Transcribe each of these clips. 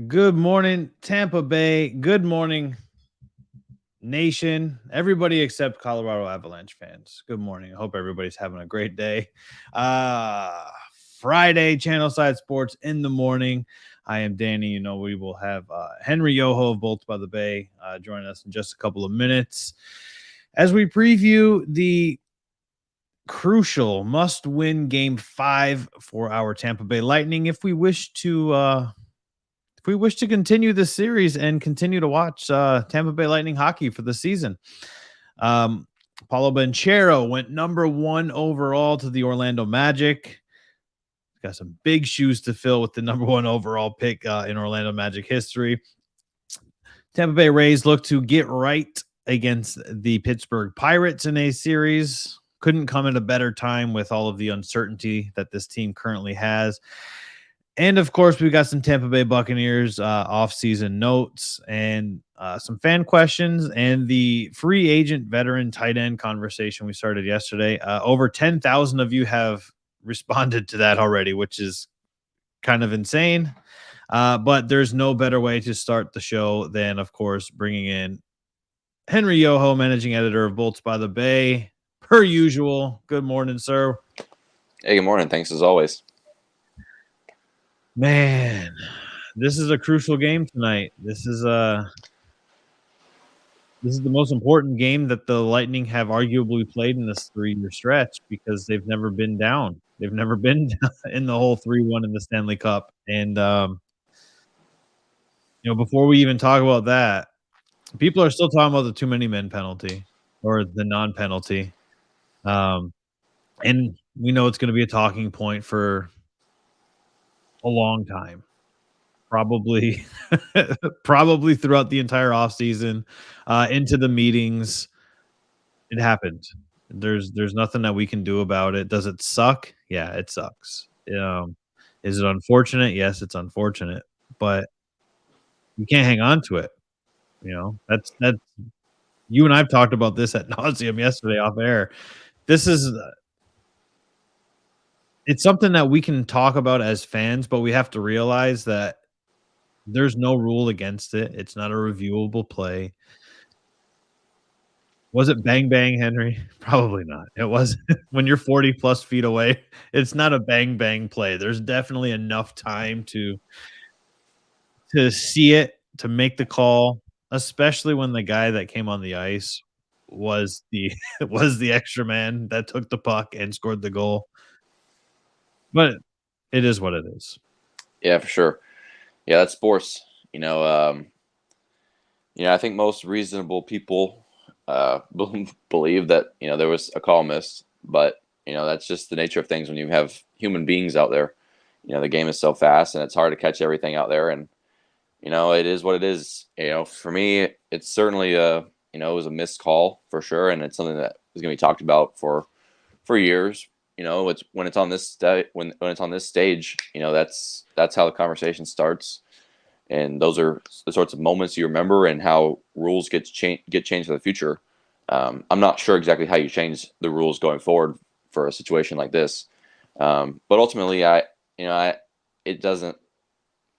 Good morning, Tampa Bay. Good morning, nation. Everybody except Colorado Avalanche fans. Good morning. I hope everybody's having a great day. Uh Friday, Channelside Sports in the morning. I am Danny. You know, we will have Henry Yoho of Bolts by the Bay joining us in just a couple of minutes as we preview the crucial must-win Game 5 for our Tampa Bay Lightning if we wish to continue this series and continue to watch Tampa Bay Lightning hockey for the season. Paolo Banchero went number 1 overall to the Orlando Magic. Got some big shoes to fill with the number 1 overall pick in Orlando Magic history. Tampa Bay Rays look to get right against the Pittsburgh Pirates in a series. Couldn't come at a better time with all of the uncertainty that this team currently has. And of course, we've got some Tampa Bay Buccaneers off-season notes and some fan questions and the free agent veteran tight end conversation we started yesterday. Over 10,000 of you have responded to that already, which is kind of insane. But there's no better way to start the show than, of course, bringing in Henry Yoho, managing editor of Bolts by the Bay, per usual. Good morning, sir. Hey, good morning. Thanks as always. Man, this is a crucial game tonight. This is the most important game that the Lightning have arguably played in this 3-year stretch because they've never been down. They've never been in the whole 3-1 in the Stanley Cup. And before we even talk about that, people are still talking about the too many men penalty or the non-penalty. And we know it's going to be a talking point for a long time, probably throughout the entire offseason, into the meetings. It happened. There's nothing that we can do about it. Does it suck? Yeah, it sucks. Is it unfortunate? Yes, it's unfortunate, but you can't hang on to it. That's you and I've talked about this ad nauseum yesterday off air. It's something that we can talk about as fans, but we have to realize that there's no rule against it. It's not a reviewable play. Was it bang bang, Henry? Probably not. It wasn't. When you're 40 plus feet away, it's not a bang bang play. There's definitely enough time to see it, to make the call, especially when the guy that came on the ice was the extra man that took the puck and scored the goal. But it is what it is. Yeah, for sure. Yeah, that's sports. I think most reasonable people believe that there was a call missed, but that's just the nature of things when you have human beings out there. The game is so fast and it's hard to catch everything out there, and it is what it is. For me, it's certainly it was a missed call for sure, and it's something that is going to be talked about for years. It's when it's on this when it's on this stage, that's how the conversation starts, and those are the sorts of moments you remember and how rules get changed for the future. I'm not sure exactly how you change the rules going forward for a situation like this, but ultimately, it doesn't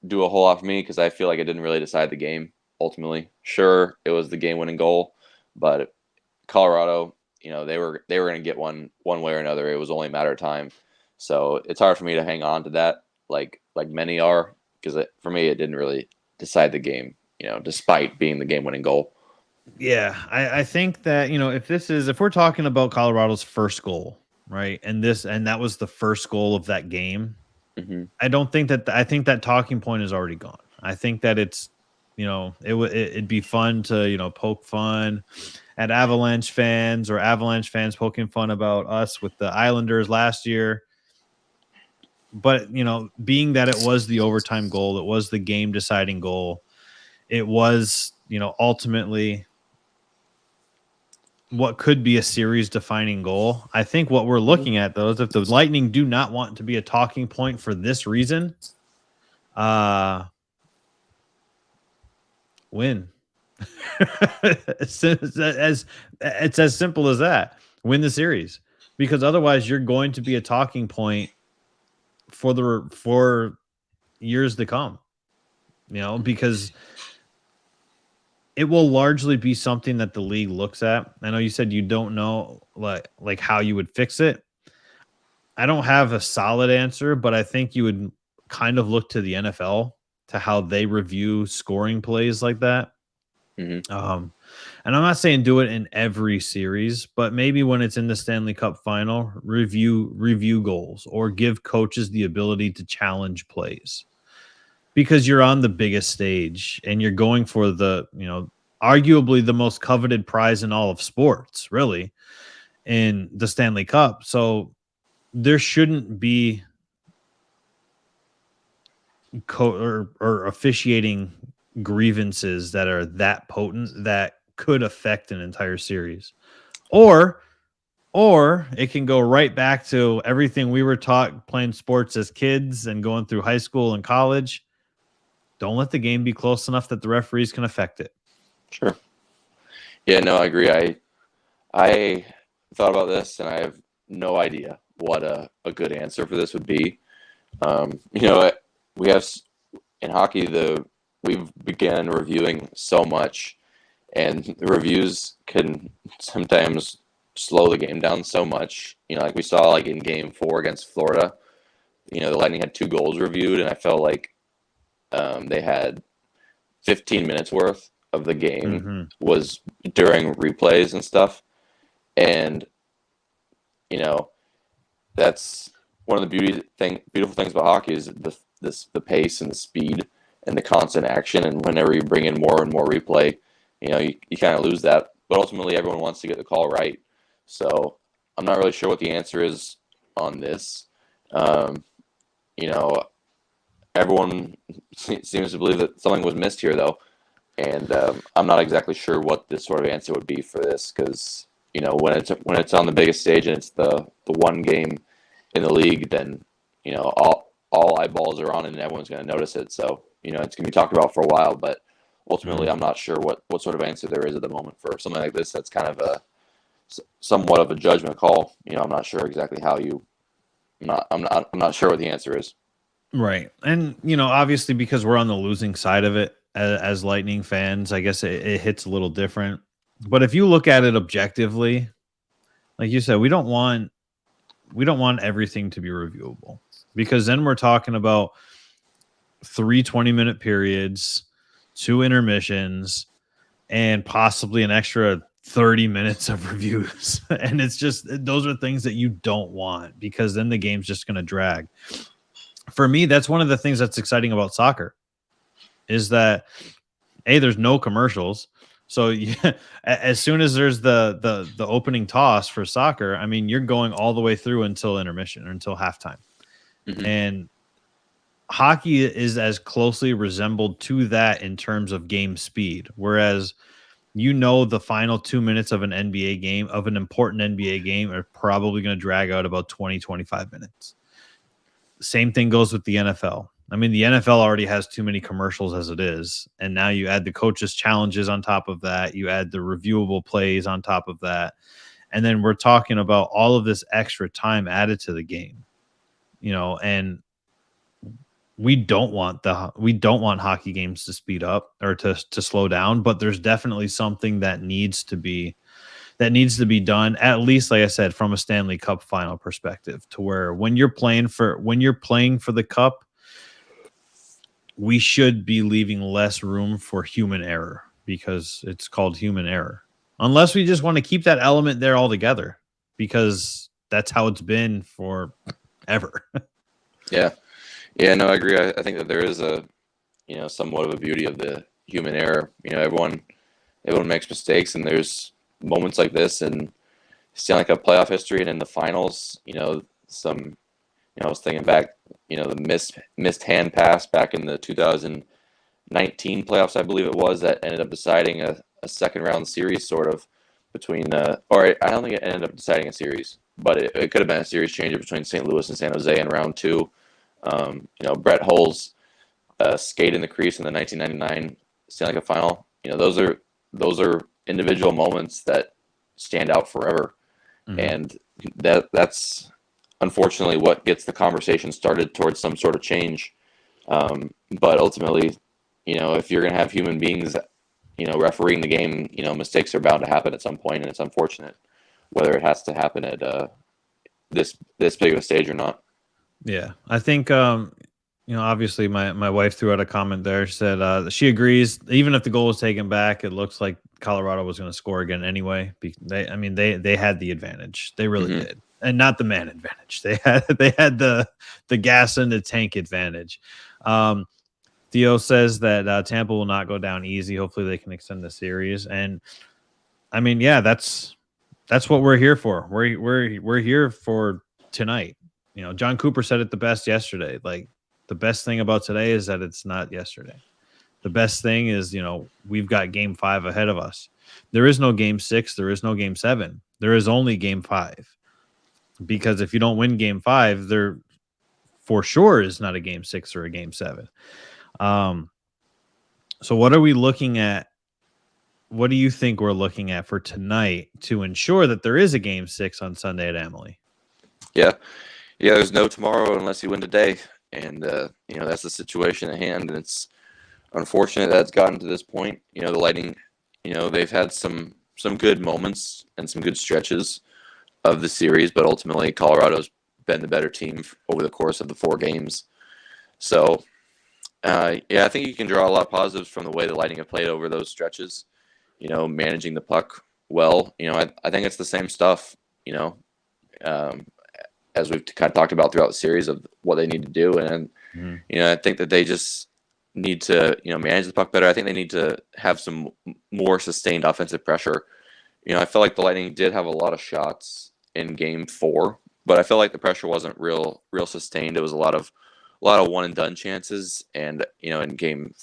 do a whole lot for me because I feel like it didn't really decide the game. Ultimately, sure, it was the game-winning goal, but Colorado, they were going to get one way or another. It was only a matter of time. So it's hard for me to hang on to that like many are, because for me it didn't really decide the game, despite being the game-winning goal. Yeah, I think that if we're talking about Colorado's first goal, right, and that was the first goal of that game, Mm-hmm. I think that talking point is already gone. I think that it's it'd be fun to poke fun at Avalanche fans, or Avalanche fans poking fun about us with the Islanders last year. But being that it was the overtime goal, it was the game deciding goal, it was ultimately what could be a series defining goal. I think what we're looking at, though, is if the Lightning do not want to be a talking point for this reason, win. It's as simple as that. Win the series, because otherwise you're going to be a talking point for years to come. because it will largely be something that the league looks at. I know you said you don't know like how you would fix it. I don't have a solid answer, but I think you would kind of look to the NFL to how they review scoring plays like that. Mm-hmm. And I'm not saying do it in every series, but maybe when it's in the Stanley Cup final, review goals or give coaches the ability to challenge plays, because you're on the biggest stage and you're going for the, arguably the most coveted prize in all of sports, really, in the Stanley Cup. So there shouldn't be or officiating grievances that are that potent that could affect an entire series, or it can go right back to everything we were taught playing sports as kids and going through high school and college. Don't let the game be close enough that the referees can affect it. Sure. Yeah, no, I agree. I thought about this and I have no idea what a good answer for this would be. We have in hockey we've began reviewing so much, and the reviews can sometimes slow the game down so much. Like we saw like in Game 4 against Florida, the Lightning had 2 goals reviewed, and I felt like they had 15 minutes worth of the game was during replays and stuff, and that's one of the beautiful things about hockey is the pace and the speed and the constant action. And whenever you bring in more and more replay, you kind of lose that. But ultimately, everyone wants to get the call right. So I'm not really sure what the answer is on this. Everyone seems to believe that something was missed here, though. And I'm not exactly sure what this sort of answer would be for this, because when it's on the biggest stage and it's the one game in the league, then all eyeballs are on it and everyone's going to notice it. So it's going to be talked about for a while. But ultimately, I'm not sure what sort of answer there is at the moment for something like this. That's kind of somewhat of a judgment call. I'm not sure exactly how you. I'm not sure what the answer is. Right, and obviously because we're on the losing side of it as Lightning fans, I guess it hits a little different. But if you look at it objectively, like you said, we don't want everything to be reviewable, because then we're talking about 3 20-minute periods, 2 intermissions, and possibly an extra 30 minutes of reviews. And it's just, those are things that you don't want, because then the game's just going to drag. For me, that's one of the things that's exciting about soccer, is that there's no commercials. So as soon as there's the opening toss for soccer, I mean, you're going all the way through until intermission or until halftime. Mm-hmm. And hockey is as closely resembled to that in terms of game speed. Whereas, the final 2 minutes of an NBA game, of an important NBA game, are probably going to drag out about 20, 25 minutes. Same thing goes with the NFL. I mean, the NFL already has too many commercials as it is. And now you add the coaches' challenges on top of that. You add the reviewable plays on top of that. And then we're talking about all of this extra time added to the game, and we don't want hockey games to speed up or to slow down, but there's definitely something that needs to be done, at least, like I said, from a Stanley Cup final perspective, to where when you're playing for the cup, we should be leaving less room for human error, because it's called human error. Unless we just want to keep that element there altogether, because that's how it's been forever. Yeah. Yeah, no, I agree. I think that there is somewhat of a beauty of the human error. Everyone makes mistakes, and there's moments like this, and Stanley Cup playoff history, and in the finals, I was thinking back, the missed hand pass back in the 2019 playoffs, I believe it was, that ended up deciding a second round series, sort of, between or I don't think it ended up deciding a series, but it could have been a series changer between St. Louis and San Jose in round 2. Brett Hull's skate in the crease in the 1999 Stanley Cup final. Those are individual moments that stand out forever. Mm-hmm. And that's unfortunately what gets the conversation started towards some sort of change. But ultimately, if you're going to have human beings, refereeing the game, mistakes are bound to happen at some point, and it's unfortunate whether it has to happen at this big of a stage or not. Yeah, I think obviously my wife threw out a comment there. She said she agrees. Even if the goal was taken back, it looks like Colorado was going to score again anyway. They had the advantage. They really did, and not the man advantage. They had the gas in the tank advantage. Theo says that Tampa will not go down easy. Hopefully, they can extend the series. And I mean, yeah, that's what we're here for. We're here for tonight. John Cooper said it the best yesterday. Like, the best thing about today is that it's not yesterday. The best thing is, we've got game 5 ahead of us. There is no game 6. There is no game 7. There is only game 5. Because if you don't win game 5, there for sure is not a game 6 or a game 7. So what are we looking at? What do you think we're looking at for tonight to ensure that there is a game 6 on Sunday at Amalie? Yeah, there's no tomorrow unless you win today. And, that's the situation at hand. And it's unfortunate that it's gotten to this point. The Lightning, they've had some good moments and some good stretches of the series, but ultimately Colorado's been the better team over the course of the 4 games. So, I think you can draw a lot of positives from the way the Lightning have played over those stretches, managing the puck well. I think it's the same stuff, as we've kind of talked about throughout the series of what they need to do. And, I think that they just need to, manage the puck better. I think they need to have some more sustained offensive pressure. I feel like the Lightning did have a lot of shots in game 4, but I feel like the pressure wasn't real sustained. It was a lot of one and done chances. And, in game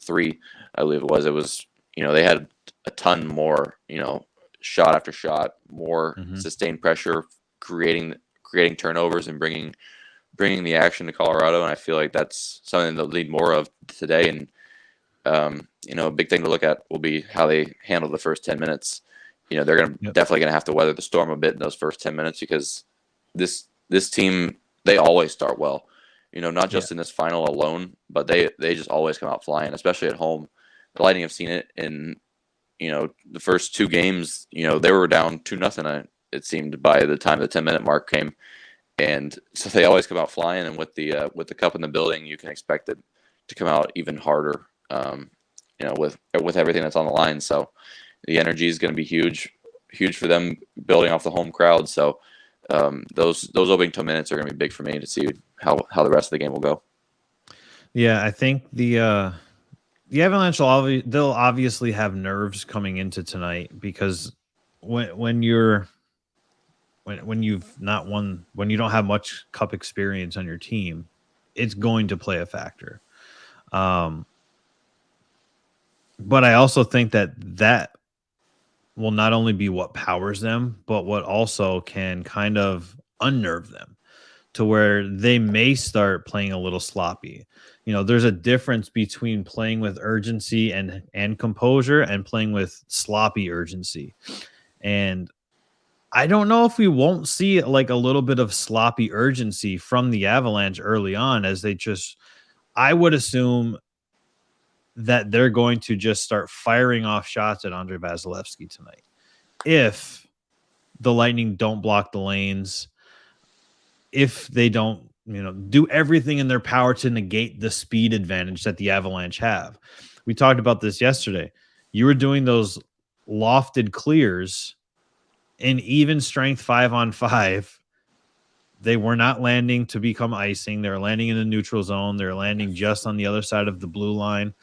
3, I believe it was, they had a ton more, shot after shot, more sustained pressure, creating turnovers and bringing the action to Colorado. And I feel like that's something they'll need more of today. And, a big thing to look at will be how they handle the first 10 minutes. They're definitely going to have to weather the storm a bit in those first 10 minutes because this team, they always start well, not just in this final alone, but they just always come out flying, especially at home. The Lightning have seen it in, the first 2 games, they were down 2-0. It seemed by the time the 10-minute mark came. And so they always come out flying, and with the cup in the building, you can expect it to come out even harder, with everything that's on the line. So the energy is going to be huge for them building off the home crowd. So those opening 2 minutes are going to be big for me to see how the rest of the game will go. Yeah, I think the Avalanche they'll obviously have nerves coming into tonight because when you don't have much cup experience on your team, it's going to play a factor. But I also think that will not only be what powers them, but what also can kind of unnerve them to where they may start playing a little sloppy. There's a difference between playing with urgency and composure and playing with sloppy urgency. And I don't know if we won't see like a little bit of sloppy urgency from the Avalanche early on, as I would assume that they're going to just start firing off shots at Andrei Vasilevsky tonight. If the Lightning don't block the lanes, if they don't, do everything in their power to negate the speed advantage that the Avalanche have. We talked about this yesterday. You were doing those lofted clears in even strength 5-on-5. They were not landing to become icing. They were landing in the neutral zone. They're landing just on the other side of the blue line.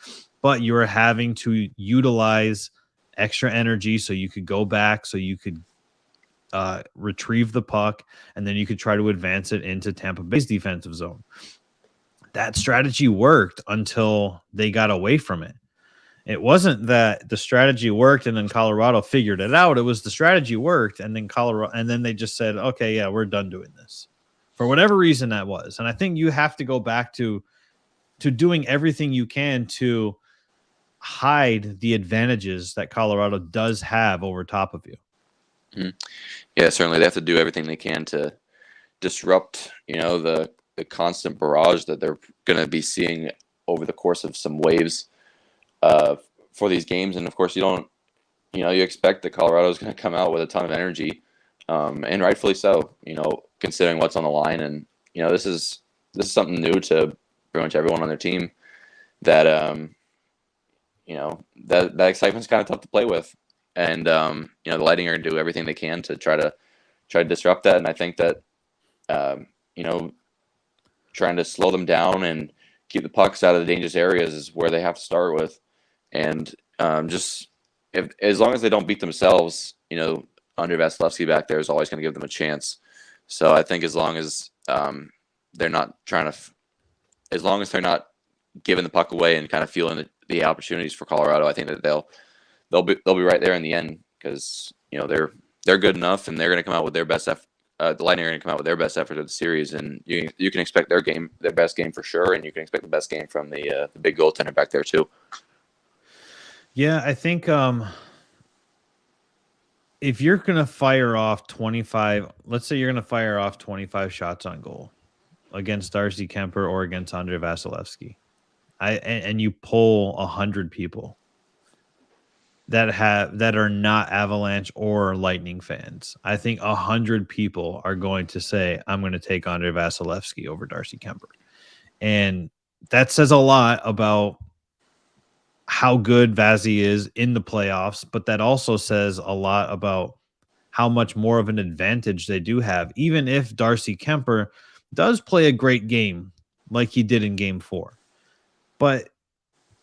But you were having to utilize extra energy so you could go back, so you could retrieve the puck, and then you could try to advance it into Tampa Bay's defensive zone. That strategy worked until they got away from it. It wasn't that the strategy worked and then Colorado figured it out. It was the strategy worked and then they just said, okay, yeah, we're done doing this. For whatever reason that was. And I think you have to go back to doing everything you can to hide the advantages that Colorado does have over top of you. Mm-hmm. Yeah, certainly they have to do everything they can to disrupt, the constant barrage that they're going to be seeing over the course of some waves for these games. And of course, you expect that Colorado is going to come out with a ton of energy, and rightfully so. Considering what's on the line, and this is something new to pretty much everyone on their team. That that excitement's kind of tough to play with, and the Lightning are going to do everything they can to try to disrupt that. And I think that trying to slow them down and keep the pucks out of the dangerous areas is where they have to start with. And as long as they don't beat themselves, Andrei Vasilevsky back there is always going to give them a chance. So I think as long as they're not as long as they're not giving the puck away and kind of feeling the opportunities for Colorado, I think that they'll be right there in the end, because they're good enough, and they're going to come out with their best effort. The Lightning are going to come out with their best effort of the series, and you can expect their best game for sure, and you can expect the best game from the big goaltender back there too. Yeah, I think if you're going to fire off 25, let's say you're going to fire off 25 shots on goal against Darcy Kemper or against Andrei Vasilevsky, and you pull 100 people that are not Avalanche or Lightning fans, I think 100 people are going to say, I'm going to take Andrei Vasilevsky over Darcy Kemper. And that says a lot about how good Vazzy is in the playoffs, but that also says a lot about how much more of an advantage they do have, even if Darcy Kemper does play a great game like he did in Game 4. But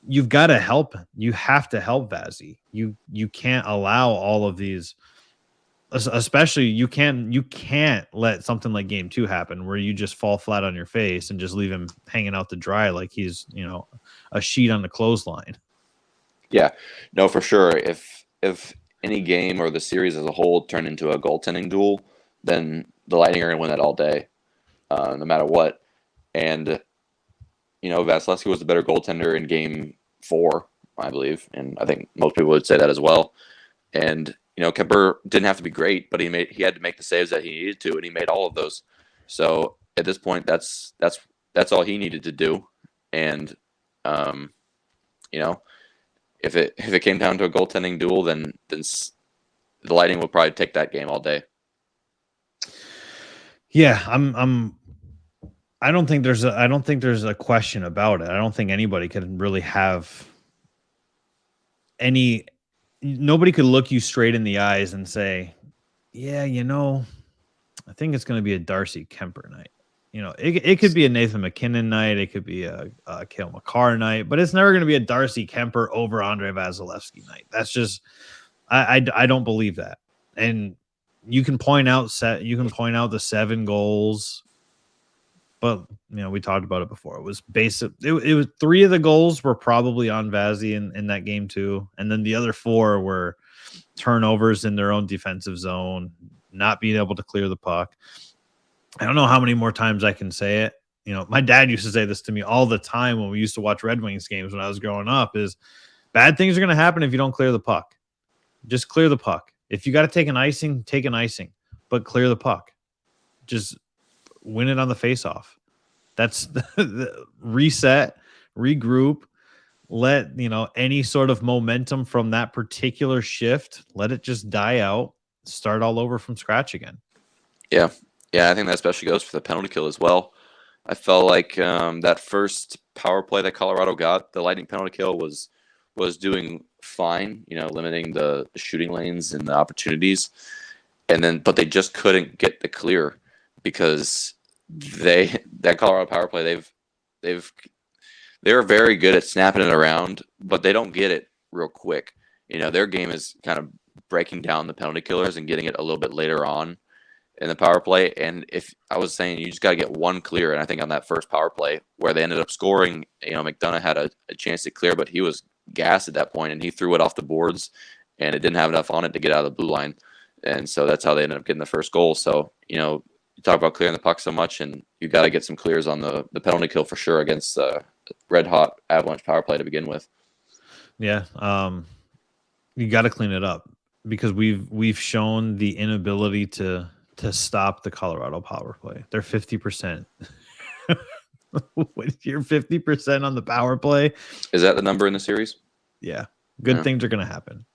you've got to help. You have to help Vazzy. You can't allow all of these, especially you can't let something like Game 2 happen where you just fall flat on your face and just leave him hanging out to dry like he's a sheet on the clothesline. Yeah, no, for sure. If any game or the series as a whole turned into a goaltending duel, then the Lightning are going to win that all day, no matter what. And Vasilevsky was the better goaltender in Game 4, I believe, and I think most people would say that as well. And Kemper didn't have to be great, but he had to make the saves that he needed to, and he made all of those. So at this point, that's all he needed to do. And if it came down to a goaltending duel, then the Lightning will probably take that game all day. Yeah, I don't think there's a question about it. I don't think anybody can really have nobody could look you straight in the eyes and say, yeah, I think it's going to be a Darcy Kemper night. It could be a Nathan McKinnon night. It could be a Cale Makar night, but it's never going to be a Darcy Kemper over Andrei Vasilevsky night. That's just, I don't believe that. And you can point out the 7 goals, but we talked about it before. It was basic. It was 3 of the goals were probably on Vazzy in that game too, and then the other 4 were turnovers in their own defensive zone, not being able to clear the puck. I don't know how many more times I can say it. My dad used to say this to me all the time when we used to watch Red Wings games when I was growing up, is bad things are going to happen if you don't clear the puck. Just clear the puck. If you got to take an icing, but clear the puck. Just win it on the faceoff. That's the reset, regroup, let any sort of momentum from that particular shift, let it just die out, start all over from scratch again. Yeah, I think that especially goes for the penalty kill as well. I felt like that first power play that Colorado got, the Lightning penalty kill was doing fine, limiting the shooting lanes and the opportunities, but they just couldn't get the clear, because that Colorado power play they're very good at snapping it around, but they don't get it real quick. Their game is kind of breaking down the penalty killers and getting it a little bit later on in the power play. And if I was saying, you just got to get one clear, and I think on that first power play where they ended up scoring, McDonough had a chance to clear, but he was gassed at that point, and he threw it off the boards, and it didn't have enough on it to get out of the blue line, and so that's how they ended up getting the first goal. So you talk about clearing the puck so much, and you got to get some clears on the penalty kill for sure against red hot Avalanche power play to begin with. Yeah, you got to clean it up, because we've shown the inability to stop the Colorado power play. They're 50%. When you're 50% on the power play, is that the number in the series? Yeah. Good Yeah. things are going to happen.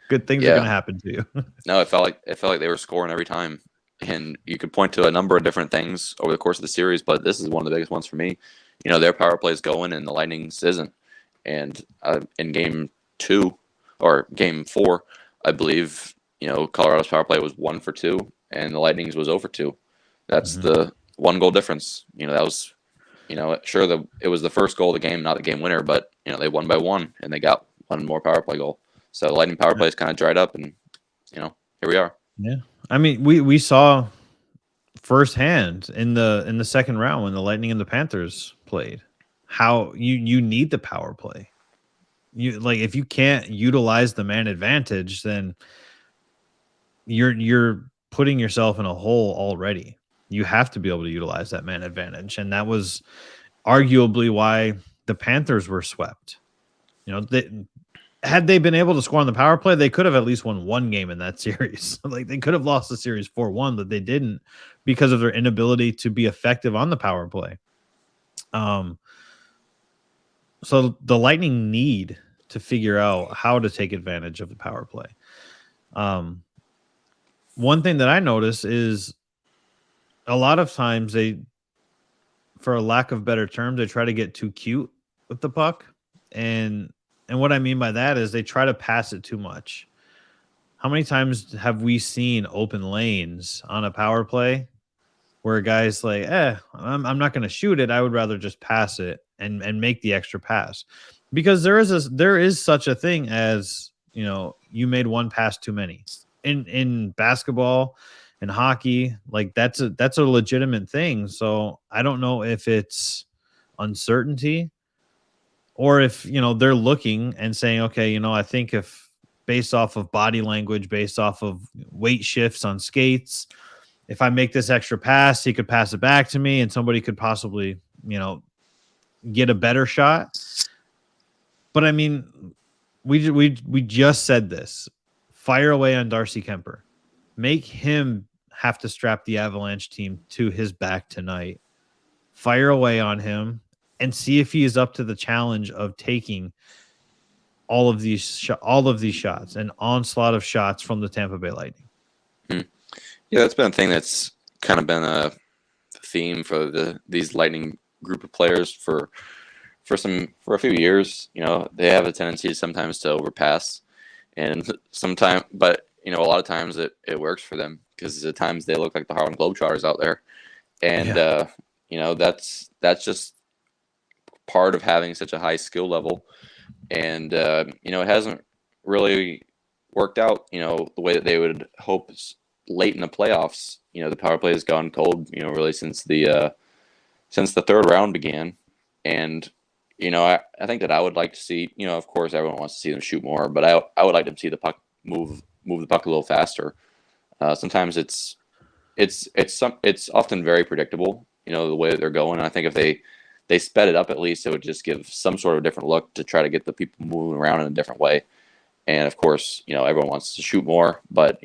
Good things are Yeah. going to happen to you. No, it felt like they were scoring every time, and you could point to a number of different things over the course of the series, but this is one of the biggest ones for me. Their power play is going, and the Lightning's isn't. And in game 2 or game 4, I believe Colorado's power play was 1 for 2, and the Lightning's was 0 for 2. That's the 1 goal difference. That was sure it was the first goal of the game, not the game winner, but they won by 1, and they got 1 more power play goal. So the Lightning power play is kind of dried up, and here we are. Yeah. I mean, we saw firsthand in the second round when the Lightning and the Panthers played how you need the power play. You like if you can't utilize the man advantage, then you're putting yourself in a hole already. You have to be able to utilize that man advantage, and that was arguably why the Panthers were swept. Had they been able to score on the power play, they could have at least won 1 game in that series. Like they could have lost the series 4-1, but they didn't because of their inability to be effective on the power play. So the Lightning need to figure out how to take advantage of the power play. One thing that I notice is a lot of times they, for a lack of better terms, they try to get too cute with the puck. And what I mean by that is they try to pass it too much. How many times have we seen open lanes on a power play where a guy's like, I'm not going to shoot it. I would rather just pass it and make the extra pass. Because there is such a thing as, you made 1 pass too many. In basketball and hockey, like that's a legitimate thing. So I don't know if it's uncertainty or if, they're looking and saying, okay, I think if based off of body language, based off of weight shifts on skates, if I make this extra pass, he could pass it back to me and somebody could possibly, get a better shot. But I mean, we just said this. Fire away on Darcy Kemper. Make him have to strap the Avalanche team to his back tonight. Fire away on him and see if he is up to the challenge of taking all of these shots, an onslaught of shots from the Tampa Bay Lightning. Yeah, that's been a thing that's kind of been a theme for these Lightning group of players for a few years. They have a tendency sometimes to overpass, and but a lot of times it works for them because at times they look like the Harlem Globetrotters out there, and that's just part of having such a high skill level, and it hasn't really worked out the way that they would hope late in the playoffs. The power play has gone cold really since the third round began, and I think that I would like to see, of course everyone wants to see them shoot more, but I would like to see the puck move the puck a little faster. Sometimes it's often very predictable, the way that they're going. And I think if they sped it up, at least it would just give some sort of different look to try to get the people moving around in a different way. And of course, everyone wants to shoot more, but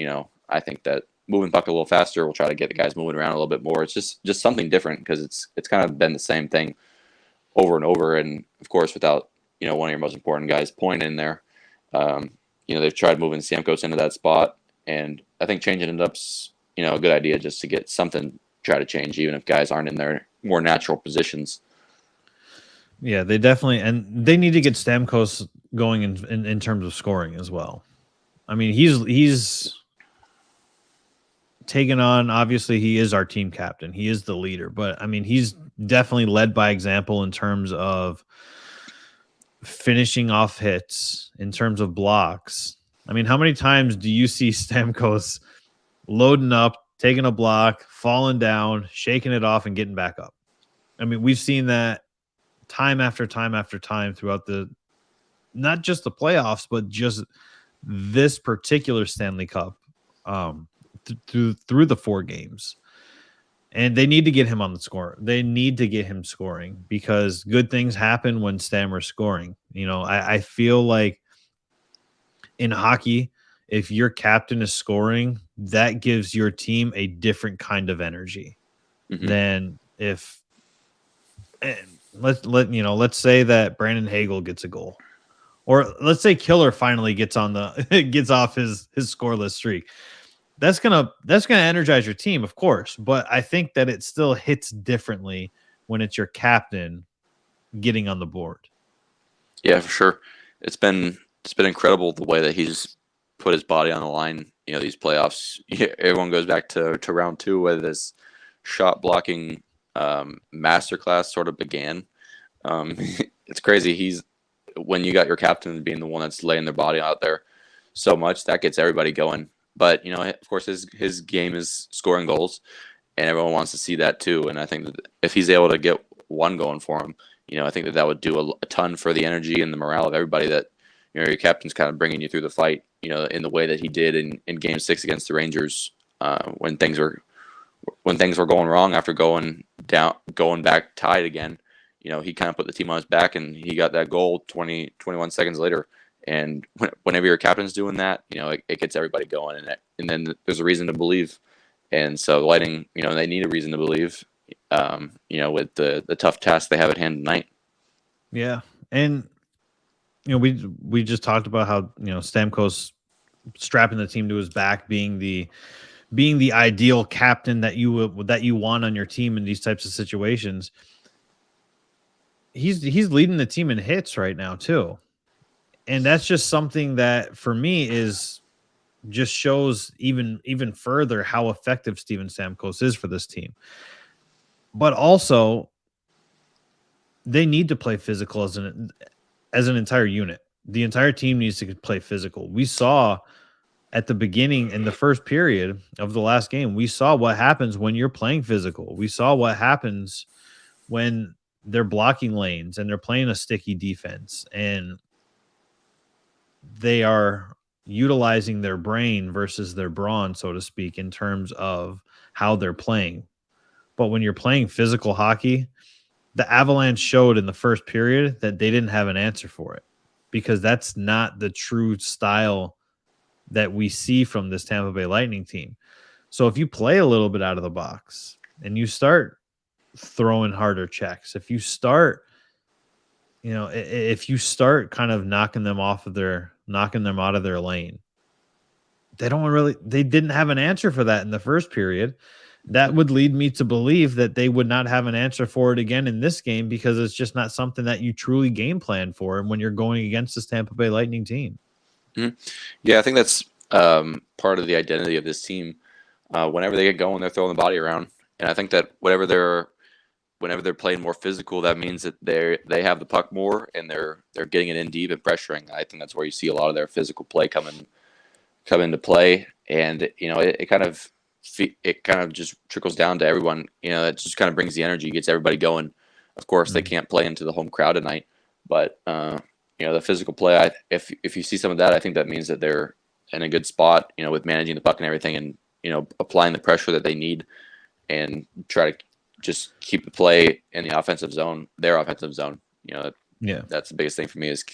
I think that moving the puck a little faster will try to get the guys moving around a little bit more. It's just something different because it's kind of been the same thing over and over. And of course, without one of your most important guys point in there, they've tried moving Stamkos into that spot, and I think changing it up's a good idea just to get something, try to change, even if guys aren't in their more natural positions. Yeah, they definitely, and they need to get Stamkos going in terms of scoring as well. I mean, he's taken on, obviously he is our team captain. He is the leader, but I mean, he's definitely led by example in terms of finishing off hits, in terms of blocks. I mean, how many times do you see Stamkos loading up, taking a block, falling down, shaking it off and getting back up? I mean, we've seen that time after time after time throughout not just the playoffs, but just this particular Stanley Cup through the 4 games. And they need to get him on the score. They need to get him scoring because good things happen when Stammer's scoring. I feel like in hockey, if your captain is scoring, that gives your team a different kind of energy than if let's say that Brandon Hagel gets a goal or let's say Killer finally gets on gets off his scoreless streak. That's gonna energize your team, of course, but I think that it still hits differently when it's your captain getting on the board. Yeah, for sure. It's been incredible the way that he's put his body on the line. These playoffs. Everyone goes back to round 2 where this shot blocking masterclass sort of began. It's crazy. When you got your captain being the one that's laying their body out there so much, that gets everybody going. But of course, his game is scoring goals, and everyone wants to see that too. And I think that if he's able to get one going for him, I think that would do a ton for the energy and the morale of everybody. That your captain's kind of bringing you through the fight, in the way that he did in Game 6 against the Rangers, when things were going wrong after going back tied again. He kind of put the team on his back, and he got that goal 21 seconds later. And whenever your captain's doing that, it gets everybody going, and then there's a reason to believe. And so Lightning, they need a reason to believe, with the tough task they have at hand tonight. Yeah, and we just talked about how Stamkos strapping the team to his back, being the ideal captain that you want on your team in these types of situations. He's leading the team in hits right now too. And that's just something that for me just shows even further how effective Steven Stamkos is for this team. But also they need to play physical as an entire unit. The entire team needs to play physical. We saw at the beginning in the first period of the last game, we saw what happens when you're playing physical. We saw what happens when they're blocking lanes and they're playing a sticky defense, and they are utilizing their brain versus their brawn, so to speak, in terms of how they're playing. But when you're playing physical hockey, the Avalanche showed in the first period that they didn't have an answer for it, because that's not the true style that we see from this Tampa Bay Lightning team. So if you play a little bit out of the box and you start throwing harder checks, if you start kind of knocking them out of their lane, they didn't have an answer for that in the first period. That would lead me to believe that they would not have an answer for it again in this game, because it's just not something that you truly game plan for when you're going against this Tampa Bay Lightning team. Mm-hmm. Yeah, I think that's part of the identity of this team. Whenever they get going, they're throwing the body around, and I think that whenever they're playing more physical, that means that they have the puck more and they're getting it in deep and pressuring. I think that's where you see a lot of their physical play come into play, and it kind of just trickles down to everyone. It just kind of brings the energy, gets everybody going. Of course, they can't play into the home crowd tonight, but the physical play. If you see some of that, I think that means that they're in a good spot. With managing the puck and everything, and applying the pressure that they need, and try to just keep the play in the offensive zone, their offensive zone. That's the biggest thing for me, is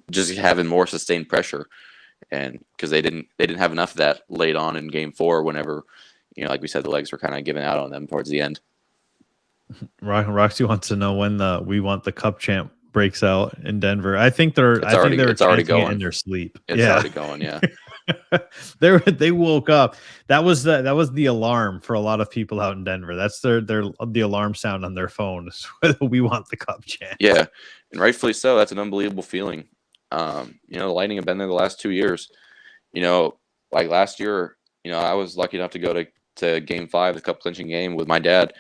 just having more sustained pressure, and because they didn't have enough of that late on in Game 4, whenever like we said, the legs were kind of giving out on them towards the end. Roxy wants to know when We Want the Cup chant breaks out in Denver. I think they're already going in their sleep. It's already going. Yeah. They woke up. That was the alarm for a lot of people out in Denver. That's the alarm sound on their phone. We Want the Cup chant. Yeah, and rightfully so. That's an unbelievable feeling. The Lightning have been there the last 2 years. Like last year, I was lucky enough to go to Game 5, the cup clinching game, with my dad,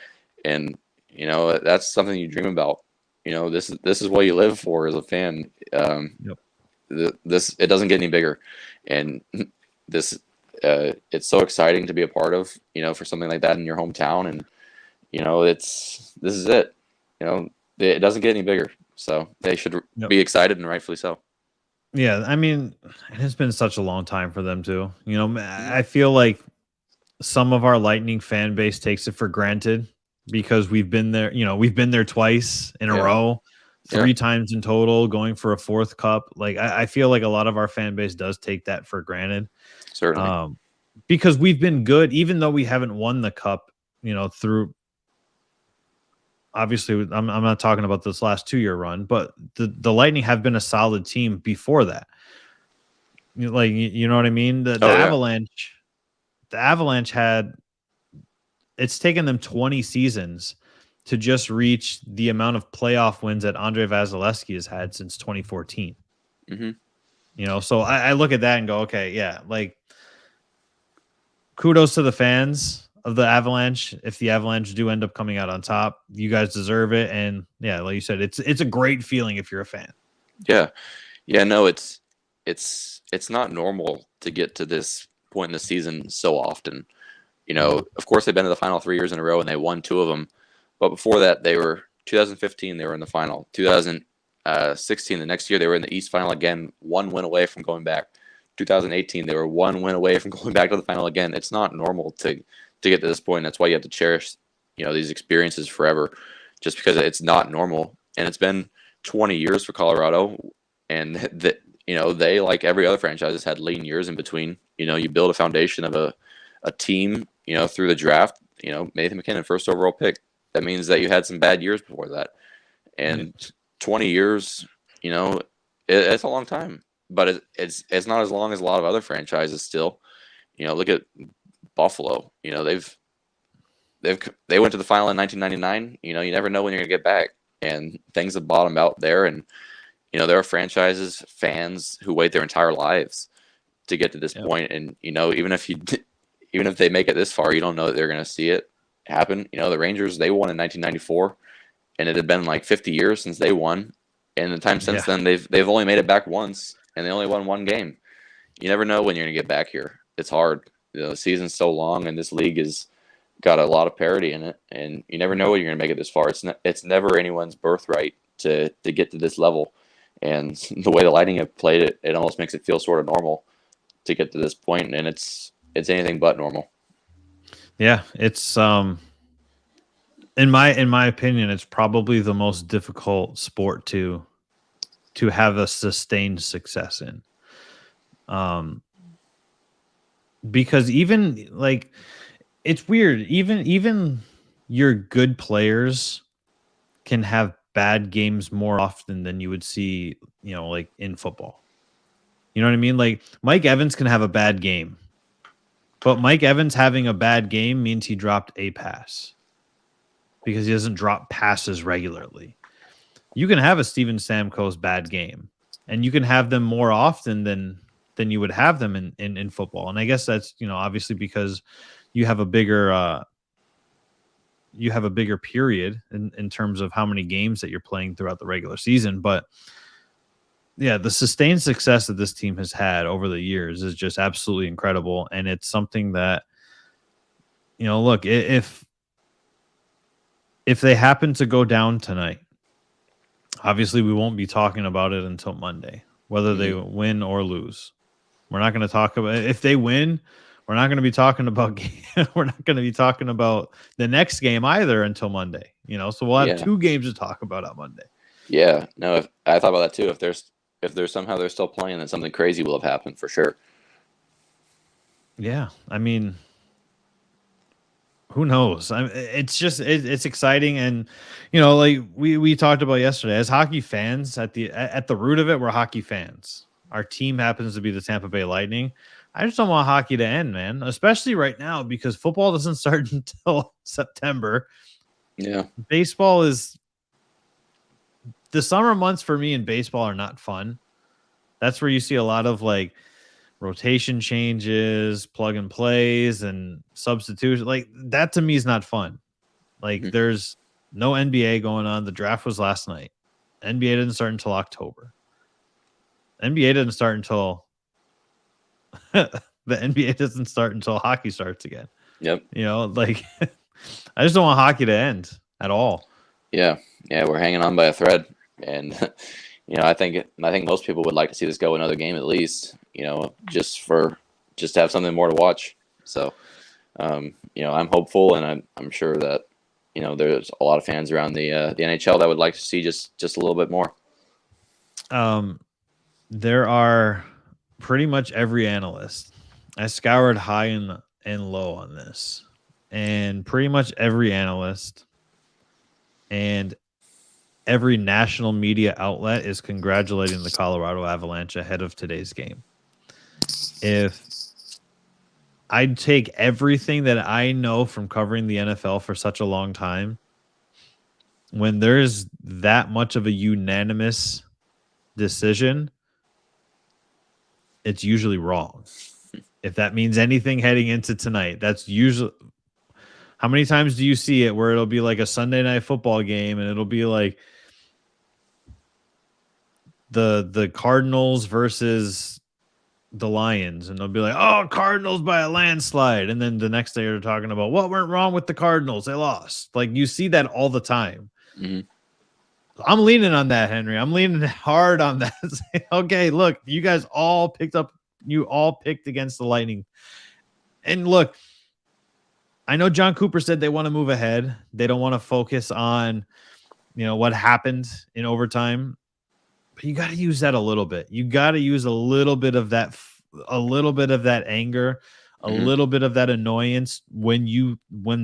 and that's something you dream about. This is what you live for as a fan. Yep. It doesn't get any bigger, and this it's so exciting to be a part of. For something like that in your hometown, and this is it. It doesn't get any bigger, so they should be excited, and rightfully so. Yeah, I mean, it's been such a long time for them too. I feel like some of our Lightning fan base takes it for granted, because we've been there. We've been there twice in a row, 3 times in total, going for a 4th cup. Like I feel like a lot of our fan base does take that for granted. Certainly. Because we've been good, even though we haven't won the cup, through obviously I'm not talking about this last 2-year run, but the Lightning have been a solid team before that. You know what I mean? The Oh yeah. Avalanche had, it's taken them 20 seasons to just reach the amount of playoff wins that Andre Vasilevsky has had since 2014. Mm-hmm. You know, so I look at that and go, okay, yeah, like kudos to the fans of the Avalanche. If the Avalanche do end up coming out on top, you guys deserve it. And yeah, like you said, it's a great feeling if you're a fan. Yeah. Yeah, no, it's not normal to get to this point in the season so often. You know, of course they've been to the final 3 years in a row and they won 2 of them. But before that, they were 2015, they were in the final. 2016, the next year, they were in the East final again, 1 win away from going back. 2018, they were 1 win away from going back to the final again. It's not normal to get to this point. That's why you have to cherish, these experiences forever, just because it's not normal. And it's been 20 years for Colorado, and they, like every other franchise, has had lean years in between. You build a foundation of a team, through the draft. Nathan McKinnon, first overall pick. That means that you had some bad years before that. And 20 years, it's a long time, but it's not as long as a lot of other franchises still. Look at Buffalo. They went to the final in 1999. You never know when you're going to get back, and things have bottomed out there. And there are franchises, fans who wait their entire lives to get to this point. And even if they make it this far, you don't know that they're going to see it happen. The Rangers, they won in 1994, and it had been like 50 years since they won. And the time since then, they've only made it back once, and they only won 1 game. You never know when you're going to get back here. It's hard. The season's so long, and this league has got a lot of parity in it, and you never know when you're going to make it this far. It's never anyone's birthright to get to this level. And the way the Lightning have played it, it almost makes it feel sort of normal to get to this point, and it's anything but normal. Yeah, it's in my opinion, it's probably the most difficult sport to have a sustained success in. Because even like, it's weird, even your good players can have bad games more often than you would see, like in football. You know what I mean? Like Mike Evans can have a bad game, but Mike Evans having a bad game means he dropped a pass, because he doesn't drop passes regularly. You can have a Steven Stamkos bad game, and you can have them more often than you would have them in football. And I guess that's, obviously because you have a bigger period in terms of how many games that you're playing throughout the regular season. But yeah, the sustained success that this team has had over the years is just absolutely incredible. And it's something that, look, if they happen to go down tonight, obviously we won't be talking about it until Monday, whether they win or lose. We're not going to talk about, if they win, we're not going to be talking about we're not going to be talking about the next game either until Monday. So we'll have 2 games to talk about on Monday. Yeah, no, I thought about that too. If there's somehow they're still playing, then something crazy will have happened for sure. Yeah, I mean, who knows? It's just it's exciting, and like we talked about yesterday, as hockey fans, at the root of it, we're hockey fans. Our team happens to be the Tampa Bay Lightning. I just don't want hockey to end, man, especially right now, because football doesn't start until September. Yeah, baseball is, the summer months for me in baseball are not fun. That's where you see a lot of like rotation changes, plug and plays, and substitution. Like that to me is not fun. Like there's no NBA going on. The draft was last night. NBA didn't start until October. NBA didn't start until the NBA doesn't start until hockey starts again. Yep. Like I just don't want hockey to end at all. Yeah, we're hanging on by a thread, and I think most people would like to see this go another game at least. Just to have something more to watch. So, I'm hopeful, and I'm sure that there's a lot of fans around the NHL that would like to see just a little bit more. There are pretty much every analyst. I scoured high and low on this, and pretty much every analyst and every national media outlet is congratulating the Colorado Avalanche ahead of today's game. If I'd take everything that I know from covering the NFL for such a long time, when there's that much of a unanimous decision, it's usually wrong. If that means anything heading into tonight, that's usually... How many times do you see it where it'll be like a Sunday night football game and it'll be like the Cardinals versus the Lions, and they'll be like, oh, Cardinals by a landslide, and then the next day they're talking about what went wrong with the Cardinals, they lost. Like, you see that all the time. Mm-hmm. I'm leaning on that, Henry. I'm leaning hard on that. Okay, look, you all picked against the Lightning. And look, I know John Cooper said they want to move ahead. They don't want to focus on, what happened in overtime. But you got to use that a little bit. You got to use a little bit of that anger, a little bit of that annoyance when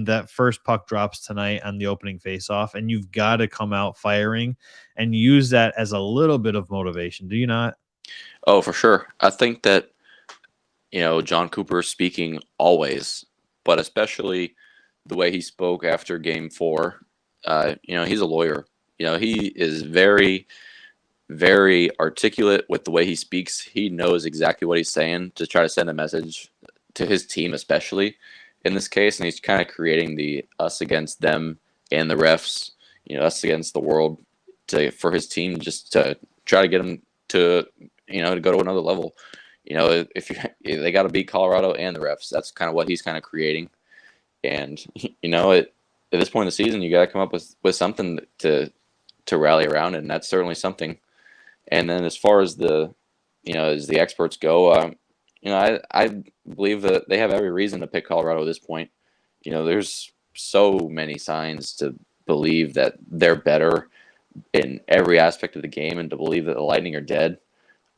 that first puck drops tonight on the opening faceoff, and you've got to come out firing and use that as a little bit of motivation. Do you not? Oh, for sure. I think that, John Cooper is speaking always, but especially the way he spoke after Game 4. He's a lawyer. He is very, very articulate with the way he speaks. He knows exactly what he's saying to try to send a message to his team, especially in this case. And he's kind of creating the us against them and the refs, us against the world for his team, just to try to get them to, to go to another level. If they got to beat Colorado and the refs, that's kind of what he's kind of creating. And, at this point in the season, you got to come up with something to rally around. And that's certainly something. And then as far as as the experts go, I believe that they have every reason to pick Colorado at this point. There's so many signs to believe that they're better in every aspect of the game, and to believe that the Lightning are dead.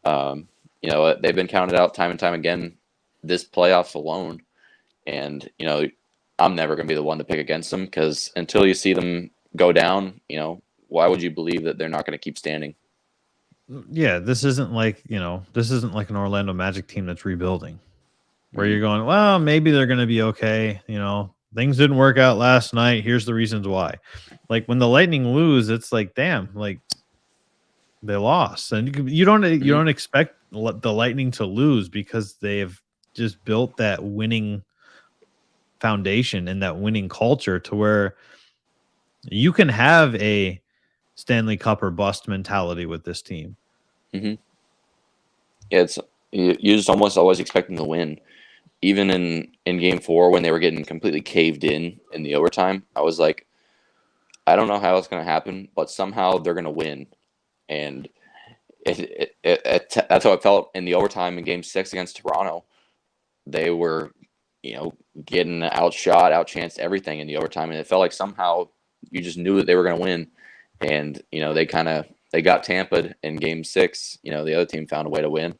They've been counted out time and time again this playoffs alone. And, I'm never going to be the one to pick against them, because until you see them go down, why would you believe that they're not going to keep standing? Yeah, this isn't like an Orlando Magic team that's rebuilding, where you're going, well, maybe they're going to be okay. Things didn't work out last night. Here's the reasons why. Like, when the Lightning lose, it's like, damn, like, they lost, and you don't expect the Lightning to lose, because they've just built that winning foundation and that winning culture to where you can have a Stanley Cup or bust mentality with this team. Mm-hmm. Yeah, you just almost always expect them to win. Even in Game 4, when they were getting completely caved in the overtime, I was like, I don't know how it's going to happen, but somehow they're going to win. And that's how it felt in the overtime in Game 6 against Toronto. They were, getting outshot, outchanced, everything in the overtime, and it felt like somehow you just knew that they were going to win. And they got Tampa'd in Game 6. The other team found a way to win,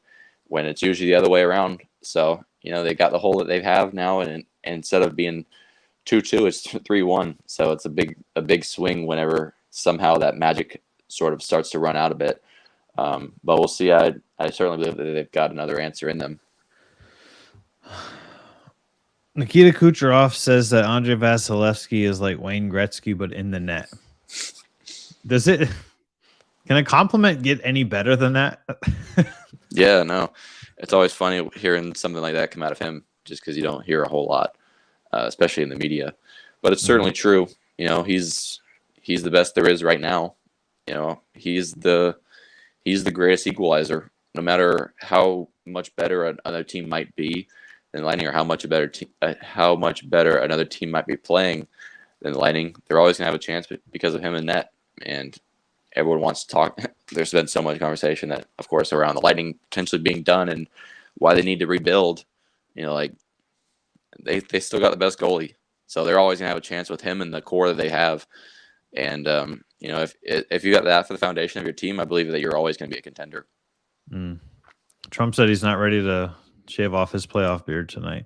when it's usually the other way around. So they got the hole that they have now, and instead of being 2-2, it's 3-1. So it's a big swing whenever somehow that magic sort of starts to run out a bit. But we'll see. I certainly believe that they've got another answer in them. Nikita Kucherov says that Andrei Vasilevsky is like Wayne Gretzky, but in the net. Can a compliment get any better than that? Yeah, no. It's always funny hearing something like that come out of him, just because you don't hear a whole lot, especially in the media. But it's certainly true. He's the best there is right now. He's the greatest equalizer. No matter how much better another team might be than the Lightning, or how much better another team might be playing than the Lightning, they're always gonna have a chance because of him in net. And everyone wants to talk. There's been so much conversation that, of course, around the Lightning potentially being done and why they need to rebuild. Like, they still got the best goalie, so they're always gonna have a chance with him and the core that they have. And if you got that for the foundation of your team, I believe that you're always gonna be a contender. Trump said he's not ready to shave off his playoff beard tonight.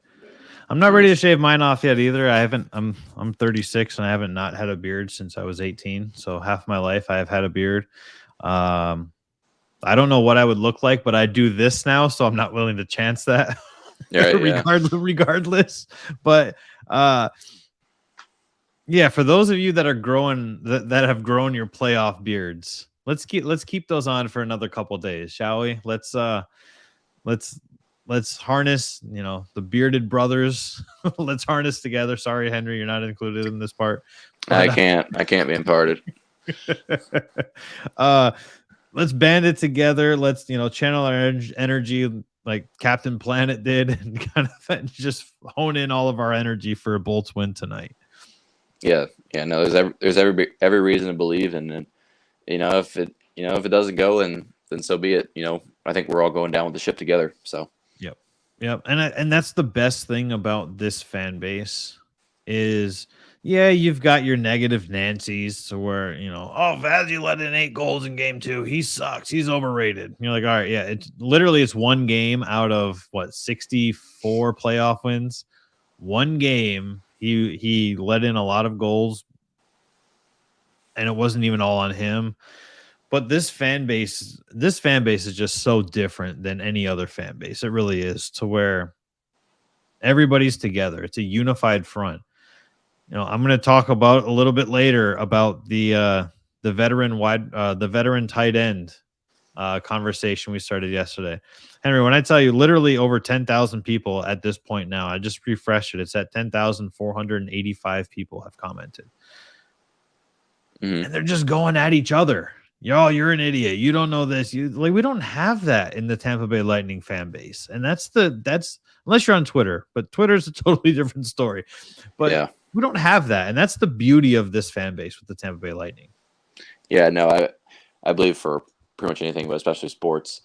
I'm not ready to shave mine off yet either. I haven't. I'm 36 and I haven't not had a beard since I was 18. So half my life I have had a beard. I don't know what I would look like, but I do this now, so I'm not willing to chance that. Regardless. But yeah, for those of you that are growing that have grown your playoff beards, let's keep those on for another couple days, shall we? Let's harness, the bearded brothers. Let's harness together. Sorry, Henry, you're not included in this part. But, I can't be imparted. Let's band it together. Let's channel our energy like Captain Planet did, and kind of just hone in all of our energy for a Bolts win tonight. Yeah. No, there's every reason to believe, and if it doesn't go, then so be it. I think we're all going down with the ship together. So. Yep. And that's the best thing about this fan base is, yeah, you've got your negative Nancy's to where, Vazzy let in 8 goals in game 2. He sucks. He's overrated. And you're like, all right, yeah, it's one game out of 64 playoff wins. One game he let in a lot of goals, and it wasn't even all on him. But this fan base is just so different than any other fan base. It really is, to where everybody's together. It's a unified front. I'm going to talk about a little bit later about the veteran tight end conversation we started yesterday. Henry, when I tell you literally over 10,000 people at this point now, I just refreshed it. It's at 10,485 people have commented. And they're just going at each other. Yo, you're an idiot. You don't know this. We don't have that in the Tampa Bay Lightning fan base. And that's unless you're on Twitter, but Twitter's a totally different story. But yeah, we don't have that. And that's the beauty of this fan base with the Tampa Bay Lightning. Yeah, no, I believe for pretty much anything, but especially sports,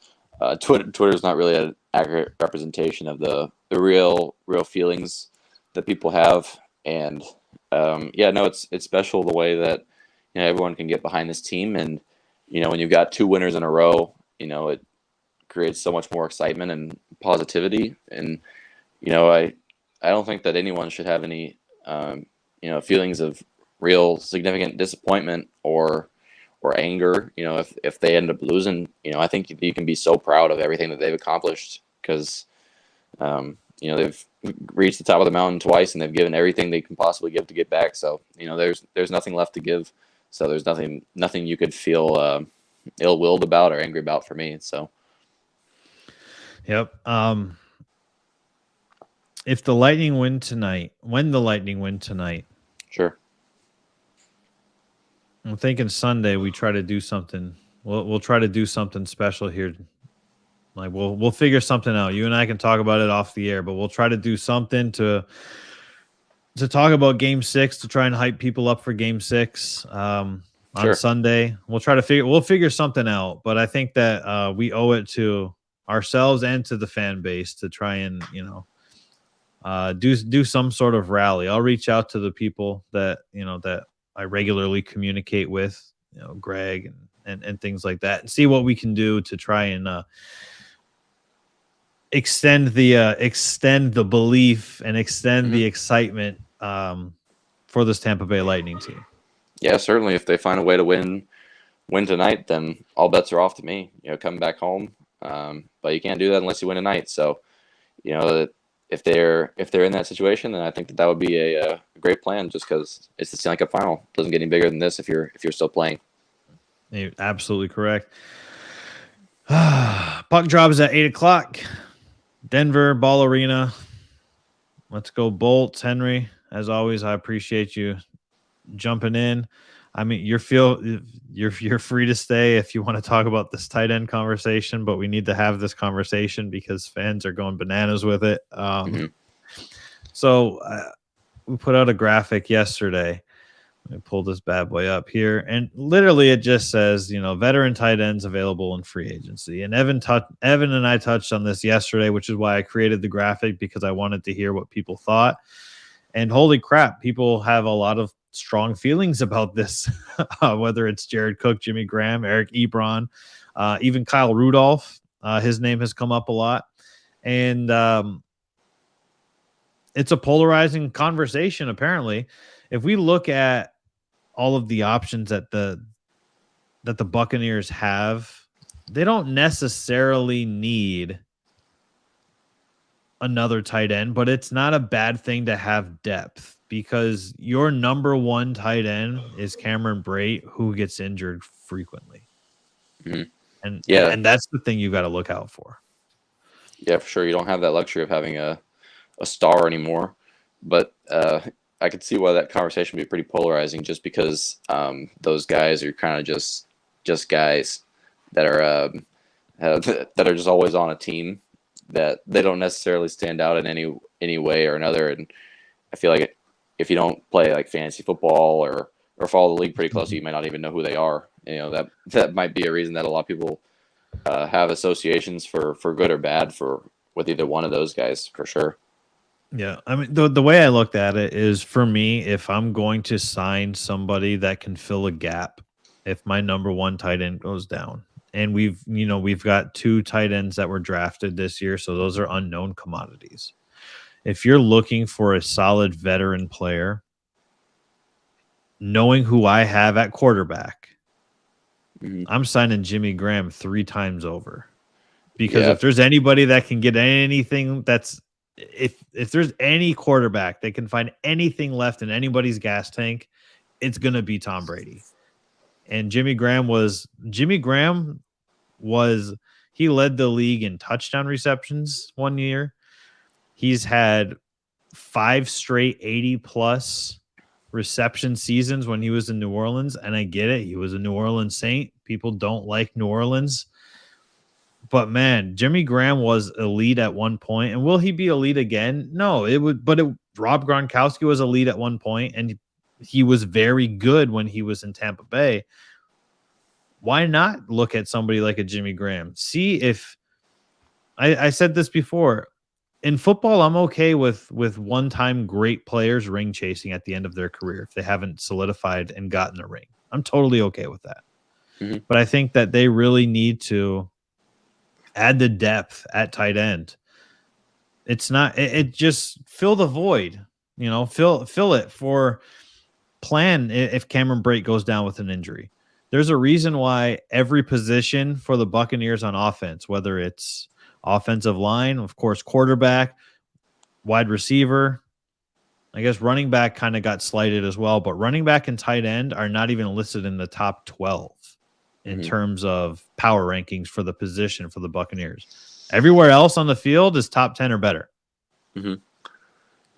Twitter is not really an accurate representation of the real feelings that people have. And it's special the way that everyone can get behind this team. And when you've got 2 winners in a row, it creates so much more excitement and positivity. And, I don't think that anyone should have any, feelings of real significant disappointment or anger, if they end up losing. I think you can be so proud of everything that they've accomplished because, they've reached the top of the mountain twice and they've given everything they can possibly give to get back. So, there's nothing left to give. So there's nothing you could feel ill-willed about or angry about for me. So, yep. If the Lightning win tonight, sure. I'm thinking Sunday we try to do something. We'll try to do something special here. Like we'll figure something out. You and I can talk about it off the air, but we'll try to do something to talk about Game 6, to try and hype people up for Game 6 on Sunday. We'll figure something out. But I think that we owe it to ourselves and to the fan base to try and do some sort of rally. I'll reach out to the people that that I regularly communicate with, Greg and things like that, and see what we can do to try and extend the belief and extend the excitement for this Tampa Bay Lightning team. Yeah, certainly. If they find a way to win tonight, then all bets are off to me. Coming back home, but you can't do that unless you win tonight. So, if they're in that situation, then I think that would be a great plan. Just because it's the Stanley Cup final, it doesn't get any bigger than this if you're still playing. You're absolutely correct. Puck drop is at 8:00. Denver Ball Arena. Let's go Bolts, Henry. As always, I appreciate you jumping in. I mean, you're free to stay if you want to talk about this tight end conversation, but we need to have this conversation because fans are going bananas with it. So we put out a graphic yesterday. Let me pull this bad boy up here, and literally it just says, veteran tight ends available in free agency. And Evan and I touched on this yesterday, which is why I created the graphic, because I wanted to hear what people thought. And holy crap, people have a lot of strong feelings about this, whether it's Jared Cook, Jimmy Graham, Eric Ebron, even Kyle Rudolph. His name has come up a lot. And it's a polarizing conversation. Apparently, if we look at all of the options that the Buccaneers have, they don't necessarily need another tight end, but it's not a bad thing to have depth because your number one tight end is Cameron Brate, who gets injured frequently. Mm-hmm. And that's the thing you got to look out for. Yeah, for sure. You don't have that luxury of having a star anymore, but I could see why that conversation would be pretty polarizing, just because those guys are kind of just guys that are that are just always on a team, that they don't necessarily stand out in any way or another. And I feel like if you don't play like fantasy football or follow the league pretty closely, you might not even know who they are. That might be a reason that a lot of people have associations for good or bad with either one of those guys, for sure. Yeah, I mean, the way I looked at it is, for me, if I'm going to sign somebody that can fill a gap, if my number one tight end goes down, and we've got 2 tight ends that were drafted this year, so those are unknown commodities. If you're looking for a solid veteran player, knowing who I have at quarterback, I'm signing Jimmy Graham 3 times over. Because if there's anybody that can get anything, if there's any quarterback that can find anything left in anybody's gas tank, it's going to be Tom Brady. And Jimmy Graham he led the league in touchdown receptions one year. He's had 5 straight 80+ reception seasons when he was in New Orleans. And I get it. He was a New Orleans Saint. People don't like New Orleans. But man, Jimmy Graham was elite at one point. And will he be elite again? No, Rob Gronkowski was elite at one point, and he was very good when he was in Tampa Bay. Why not look at somebody like a Jimmy Graham? See if I said this before. In football, I'm okay with one-time great players ring chasing at the end of their career if they haven't solidified and gotten a ring. I'm totally okay with that. Mm-hmm. But I think that they really need to add the depth at tight end. It's not it just fill the void, fill it for plan if Cameron Brate goes down with an injury. There's a reason why every position for the Buccaneers on offense, whether it's offensive line, of course, quarterback, wide receiver, I guess running back kind of got slighted as well, but running back and tight end are not even listed in the top 12 in terms of power rankings for the position for the Buccaneers. Everywhere else on the field is top 10 or better. Mm-hmm.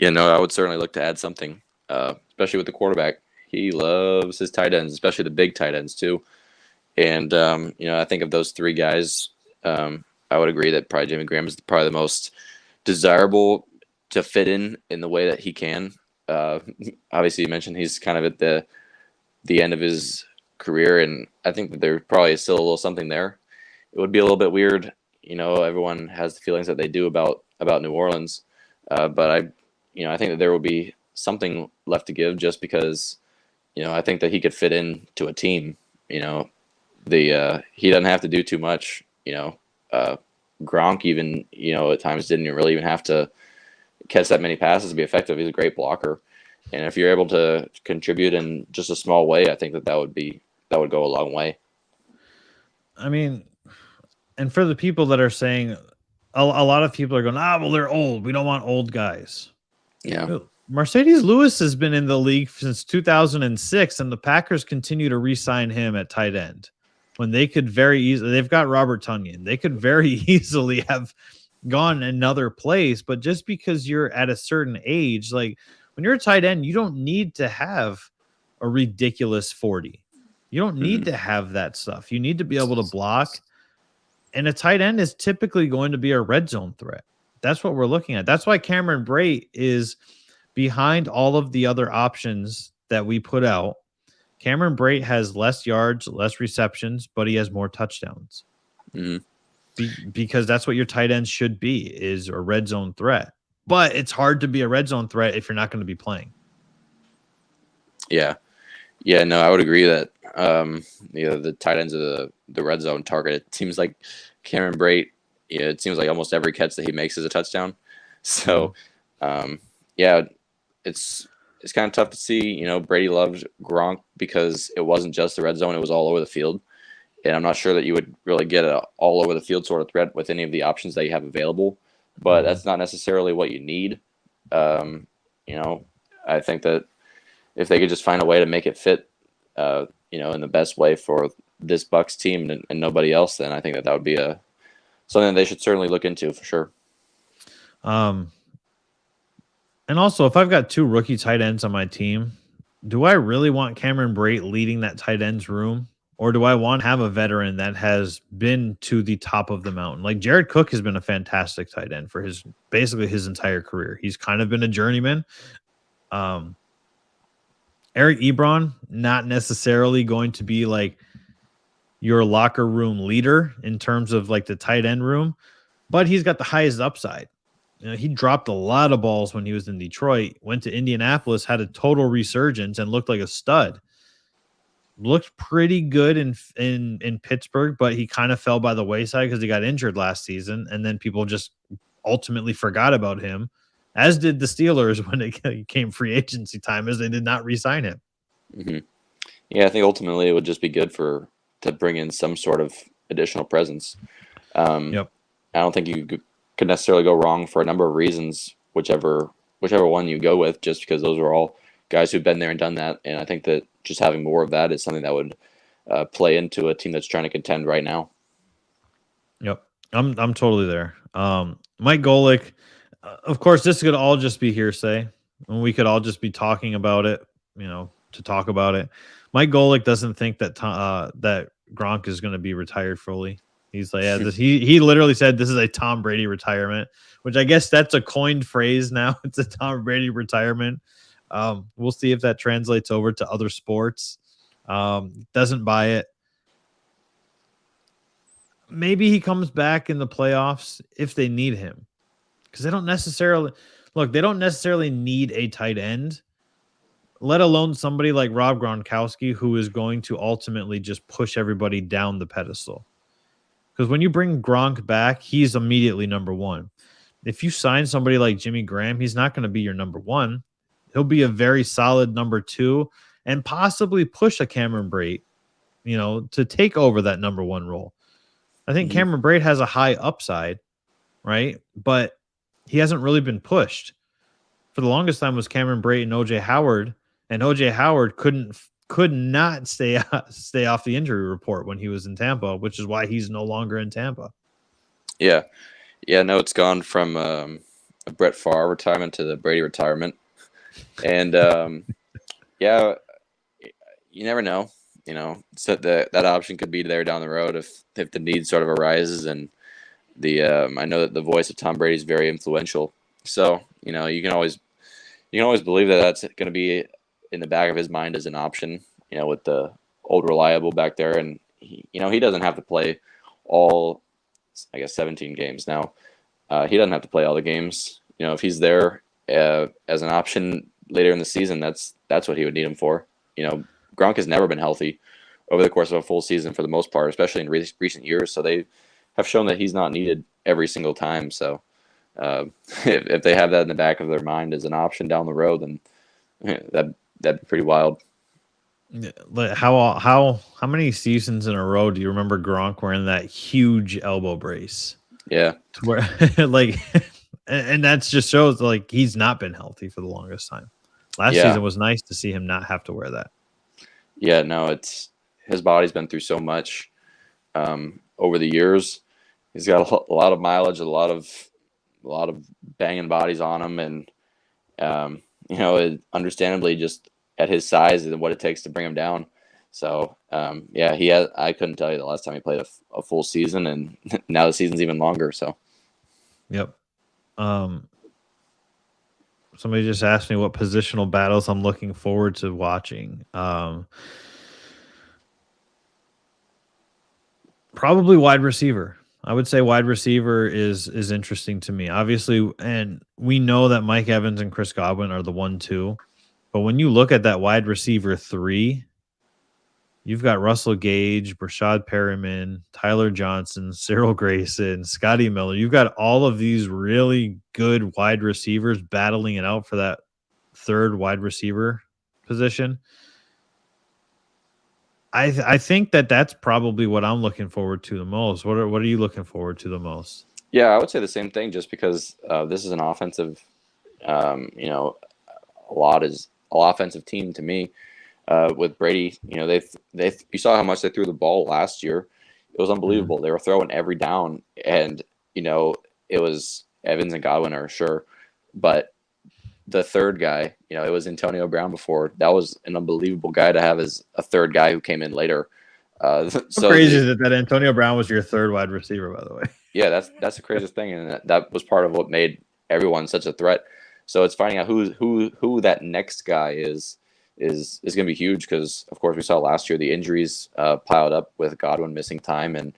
Yeah, no, I would certainly look to add something, especially with the quarterback. He loves his tight ends, especially the big tight ends too. And, I think of those 3 guys, I would agree that probably Jimmy Graham is probably the most desirable to fit in the way that he can. Obviously, you mentioned he's kind of at the end of his career, and I think that there probably is still a little something there. It would be a little bit weird, everyone has the feelings that they do about New Orleans, but I think that there will be something left to give, just because I think that he could fit in to a team. He doesn't have to do too much. Gronk even at times didn't really even have to catch that many passes to be effective. He's a great blocker, and if you're able to contribute in just a small way, I think that would go a long way. I mean, and for the people that are saying, a lot of people are going, well, they're old, we don't want old guys. Yeah. Mercedes Lewis has been in the league since 2006, and the Packers continue to re-sign him at tight end when they could very easily. They've got Robert Tonyan. They could very easily have gone another place, but just because you're at a certain age, like when you're a tight end, you don't need to have a ridiculous 40. You don't need to have that stuff. You need to be able to block. And a tight end is typically going to be a red zone threat. That's what we're looking at. That's why Cameron Brate is behind all of the other options that we put out. Cameron Brate has less yards, less receptions, but he has more touchdowns. Because that's what your tight end should be, is a red zone threat. But it's hard to be a red zone threat if you're not going to be playing. Yeah. Yeah, no, I would agree that the tight ends are the red zone target. It seems like Cameron Brate, it seems like almost every catch that he makes is a touchdown. So, yeah, it's kind of tough to see. Brady loved Gronk because it wasn't just the red zone; it was all over the field. And I'm not sure that you would really get a all over the field sort of threat with any of the options that you have available. But that's not necessarily what you need. Um, I think that if they could just find a way to make it fit, in the best way for this Bucs team and nobody else, then I think that would be something they should certainly look into for sure. And also, if I've got 2 rookie tight ends on my team, do I really want Cameron Brate leading that tight ends room? Or do I want to have a veteran that has been to the top of the mountain? Like Jared Cook has been a fantastic tight end for basically his entire career. He's kind of been a journeyman. Eric Ebron, not necessarily going to be like your locker room leader in terms of like the tight end room, but he's got the highest upside. He dropped a lot of balls when he was in Detroit, went to Indianapolis, had a total resurgence, and looked like a stud. Looked pretty good in Pittsburgh, but he kind of fell by the wayside because he got injured last season, and then people just ultimately forgot about him, as did the Steelers when it came free agency time, as they did not re-sign him. Mm-hmm. Yeah, I think ultimately it would just be good to bring in some sort of additional presence. Yep. I don't think you could necessarily go wrong for a number of reasons, whichever one you go with, just because those are all guys who've been there and done that. And I think that just having more of that is something that would play into a team that's trying to contend right now. Yep. I'm totally there. Mike Golick, of course, this could all just be hearsay, and we could all just be talking about it, to talk about it. Mike Golick doesn't think that that Gronk is going to be retired fully. He's like, he literally said this is a Tom Brady retirement, which I guess that's a coined phrase now. It's a Tom Brady retirement. We'll see if that translates over to other sports. Doesn't buy it. Maybe he comes back in the playoffs if they need him, because they don't necessarily need a tight end, let alone somebody like Rob Gronkowski, who is going to ultimately just push everybody down the pedestal. Because when you bring Gronk back, he's immediately number one. If you sign somebody like Jimmy Graham, he's not going to be your number one. He'll be a very solid number two and possibly push a Cameron Brate, to take over that number one role. I think Cameron Brate has a high upside, right? But he hasn't really been pushed. For the longest time was Cameron Brate and OJ Howard, and OJ Howard could not stay off the injury report when he was in Tampa, which is why he's no longer in Tampa. Yeah. No, it's gone from a Brett Favre retirement to the Brady retirement, and you never know. So that option could be there down the road if the need sort of arises, and I know that the voice of Tom Brady is very influential, so you can always believe that that's going to be in the back of his mind as an option, with the old reliable back there. And he doesn't have to play all, I guess, 17 games now. He doesn't have to play all the games. If he's there as an option later in the season, that's what he would need him for. Gronk has never been healthy over the course of a full season for the most part, especially in recent years. So they have shown that he's not needed every single time. So if they have that in the back of their mind as an option down the road, then that'd be pretty wild. How many seasons in a row do you remember Gronk wearing that huge elbow brace? Yeah, to where and that just shows like he's not been healthy for the longest time. Last season was nice to see him not have to wear that. Yeah, no, his body's been through so much over the years. He's got a lot of mileage, a lot of banging bodies on him, and understandably, just at his size and what it takes to bring him down. So I couldn't tell you the last time he played a full season, and now the season's even longer. So, yep. Somebody just asked me what positional battles I'm looking forward to watching. Probably wide receiver. I would say wide receiver is interesting to me, obviously, and we know that Mike Evans and Chris Godwin are the 1-2. But when you look at that wide receiver 3, You've got Russell Gage, Brashad Perriman, Tyler Johnson, Cyril Grayson, Scotty Miller. You've got all of these really good wide receivers battling it out for that third wide receiver position. I think that's probably what I'm looking forward to the most. What are you looking forward to the most? Yeah, I would say the same thing. Just because this is an offensive, a lot is all offensive team to me. With Brady, they you saw how much they threw the ball last year. It was unbelievable. They were throwing every down, and it was Evans and Godwin are sure, but the third guy, it was Antonio Brown before. That was an unbelievable guy to have as a third guy who came in later. How crazy is it that Antonio Brown was your third wide receiver, by the way? Yeah, that's the craziest thing, and that was part of what made everyone such a threat. So it's finding out who that next guy is going to be huge because, of course, we saw last year the injuries piled up with Godwin missing time and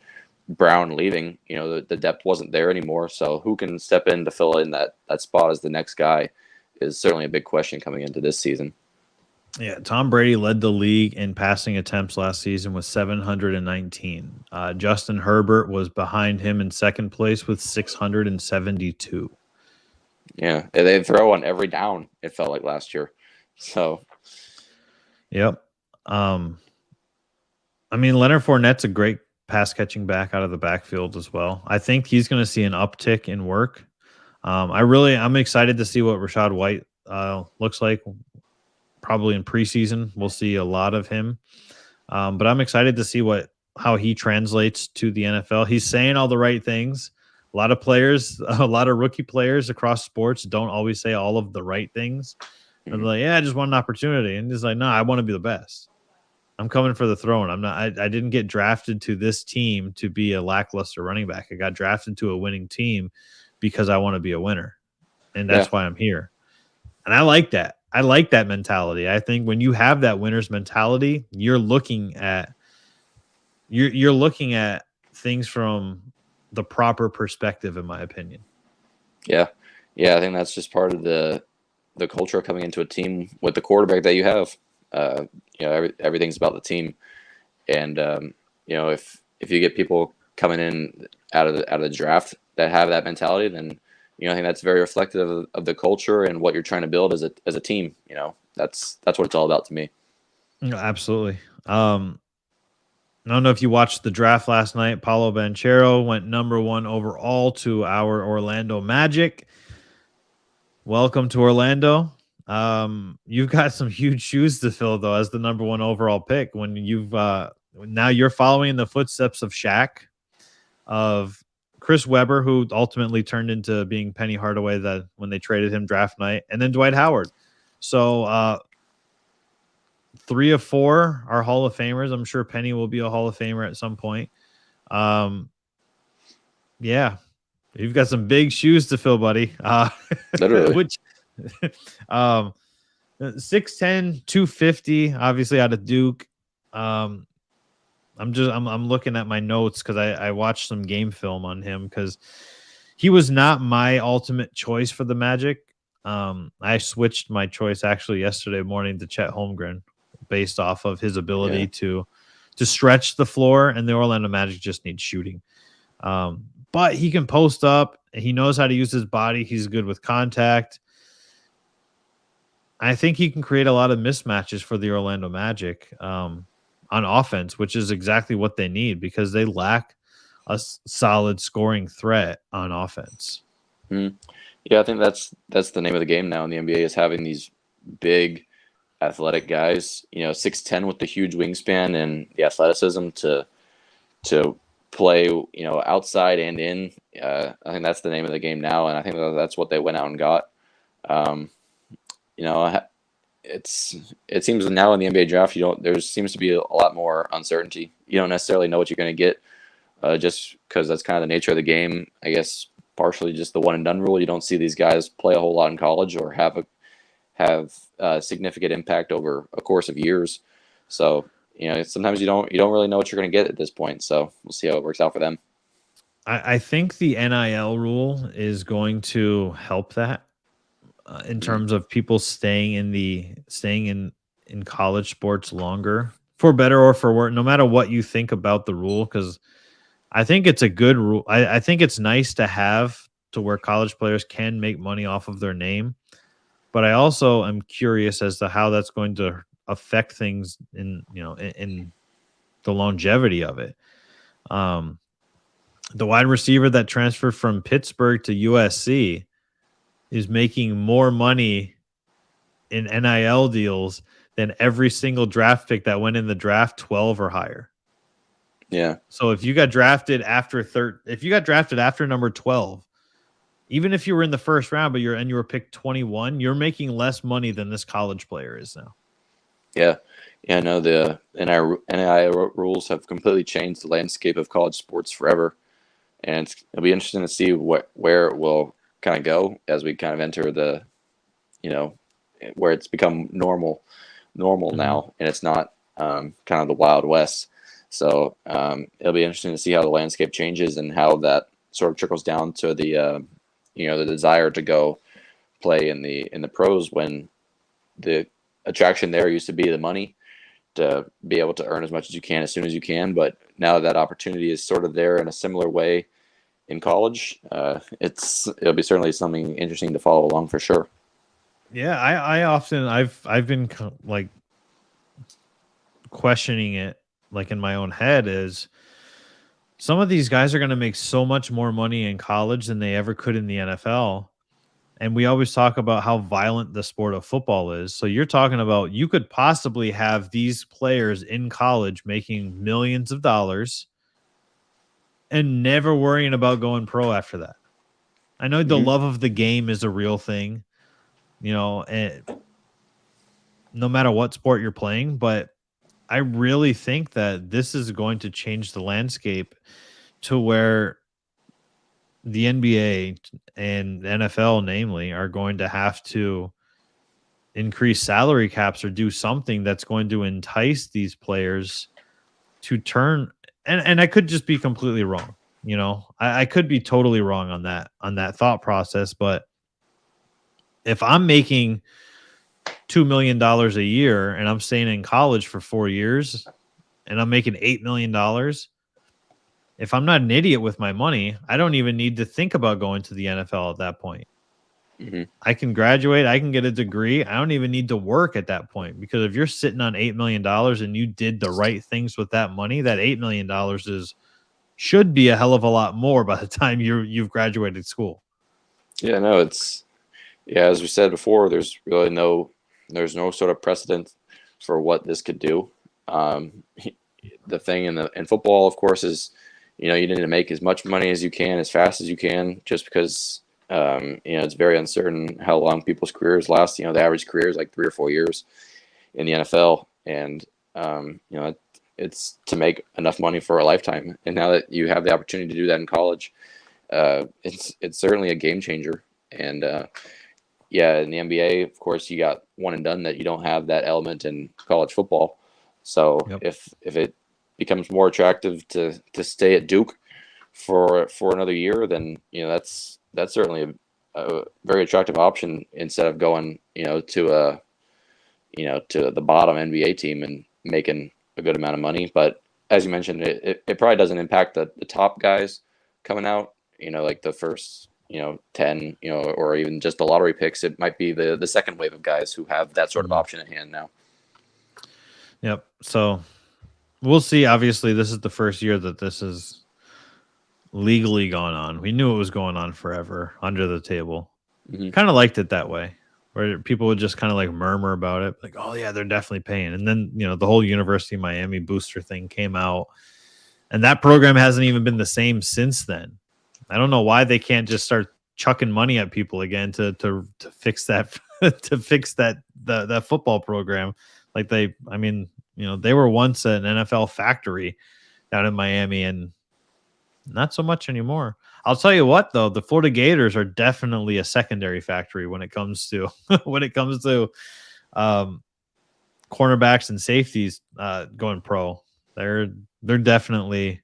Brown leaving. The depth wasn't there anymore. So who can step in to fill in that spot as the next guy is certainly a big question coming into this season. Yeah, Tom Brady led the league in passing attempts last season with 719. Justin Herbert was behind him in second place with 672. Yeah, they throw on every down, it felt like last year. So, yep. I mean, Leonard Fournette's a great pass catching back out of the backfield as well. I think he's going to see an uptick in work. I'm excited to see what Rachaad White looks like. Probably in preseason, we'll see a lot of him. But I'm excited to see how he translates to the NFL. He's saying all the right things. A lot of players, a lot of rookie players across sports don't always say all of the right things. They're like, yeah, I just want an opportunity. And he's like, no, I want to be the best. I'm coming for the throne. I didn't get drafted to this team to be a lackluster running back. I got drafted to a winning team because I want to be a winner. And that's why I'm here. And I like that. I like that mentality. I think when you have that winner's mentality, you're looking at things from the proper perspective, in my opinion. Yeah. I think that's just part of the culture coming into a team with the quarterback that you have. Everything's about the team, and if you get people coming in out of the draft that have that mentality, then I think that's very reflective of the culture and what you're trying to build as a team. That's what it's all about to me. Absolutely. I don't know if you watched the draft last night. Paolo Banchero went number 1 overall to our Orlando Magic. Welcome to Orlando. You've got some huge shoes to fill, though, as the number 1 overall pick. When now you're following in the footsteps of Shaq, of Chris Webber, who ultimately turned into being Penny Hardaway when they traded him draft night, and then Dwight Howard. So 3 of 4 are Hall of Famers. I'm sure Penny will be a Hall of Famer at some point. Yeah, you've got some big shoes to fill, buddy. Literally. Which 6'10", 250, obviously out of Duke. I'm looking at my notes because I watched some game film on him because he was not my ultimate choice for the Magic. I switched my choice actually yesterday morning to Chet Holmgren based off of his ability to stretch the floor, and the Orlando Magic just need shooting. But he can post up. He knows how to use his body. He's good with contact. I think he can create a lot of mismatches for the Orlando Magic on offense, which is exactly what they need because they lack a solid scoring threat on offense. Yeah, I think that's the name of the game now in the NBA is having these big athletic guys, 6'10" with the huge wingspan and the athleticism to play, outside and in. I think that's the name of the game now, and I think that's what they went out and got. It seems now in the NBA draft, there seems to be a lot more uncertainty. You don't necessarily know what you're going to get, just because that's kind of the nature of the game. I guess partially just the one and done rule. You don't see these guys play a whole lot in college or have a significant impact over a course of years. So sometimes you don't really know what you're going to get at this point. So we'll see how it works out for them. I think the NIL rule is going to help that in terms of people staying in college sports longer for better or for worse, no matter what you think about the rule, because I think it's a good rule. I think it's nice to have to where college players can make money off of their name. But I also am curious as to how that's going to affect things in the longevity of it. The wide receiver that transferred from Pittsburgh to USC is making more money in NIL deals than every single draft pick that went in the draft 12 or higher. Yeah. So if you got drafted after number 12, even if you were in the first round, but you were picked 21, you're making less money than this college player is now. Yeah. Yeah, no, the NIL rules have completely changed the landscape of college sports forever. And it'll be interesting to see where it will kind of go as we kind of enter the, where it's become normal now, and it's not kind of the Wild West. So it'll be interesting to see how the landscape changes and how that sort of trickles down to the, the desire to go play in the pros, when the attraction there used to be the money, to be able to earn as much as you can as soon as you can. But now that opportunity is sort of there in a similar way in college, it'll be certainly something interesting to follow along for sure. Yeah, I've been like questioning it, like in my own head, is some of these guys are going to make so much more money in college than they ever could in the NFL. And we always talk about how violent the sport of football is. So you're talking about, you could possibly have these players in college making millions of dollars and never worrying about going pro after that. I know the love of the game is a real thing, and no matter what sport you're playing, but I really think that this is going to change the landscape to where the NBA and NFL, namely, are going to have to increase salary caps or do something that's going to entice these players to turn. And I could just be completely wrong. I could be totally wrong on that thought process. But if I'm making $2 million a year and I'm staying in college for 4 years and I'm making $8 million, if I'm not an idiot with my money, I don't even need to think about going to the NFL at that point. I can graduate, I can get a degree. I don't even need to work at that point, because if you're sitting on $8 million and you did the right things with that money, that $8 million should be a hell of a lot more by the time you've graduated school. Yeah, no, as we said before, there's no sort of precedent for what this could do. The thing in football, of course, is, you need to make as much money as you can, as fast as you can, just because, it's very uncertain how long people's careers last. The average career is like 3 or 4 years in the NFL. And, it's to make enough money for a lifetime. And now that you have the opportunity to do that in college, it's certainly a game changer. And, in the NBA, of course, you got one and done, that you don't have that element in college football. So if it becomes more attractive to stay at Duke for another year, then that's certainly a very attractive option, instead of going to the bottom NBA team and making a good amount of money. But as you mentioned, it probably doesn't impact the top guys coming out, like the first 10, or even just the lottery picks. It might be the second wave of guys who have that sort of option at hand now. Yep. So we'll see. Obviously, this is the first year that this has legally gone on. We knew it was going on forever under the table. Kind of liked it that way, where people would just kind of like murmur about it, like, oh yeah, they're definitely paying. And then, the whole University of Miami booster thing came out, and that program hasn't even been the same since then. I don't know why they can't just start chucking money at people again to fix that to fix that football program. Like they were once an NFL factory down in Miami, and not so much anymore. I'll tell you what, though, the Florida Gators are definitely a secondary factory when it comes to cornerbacks and safeties going pro. They're definitely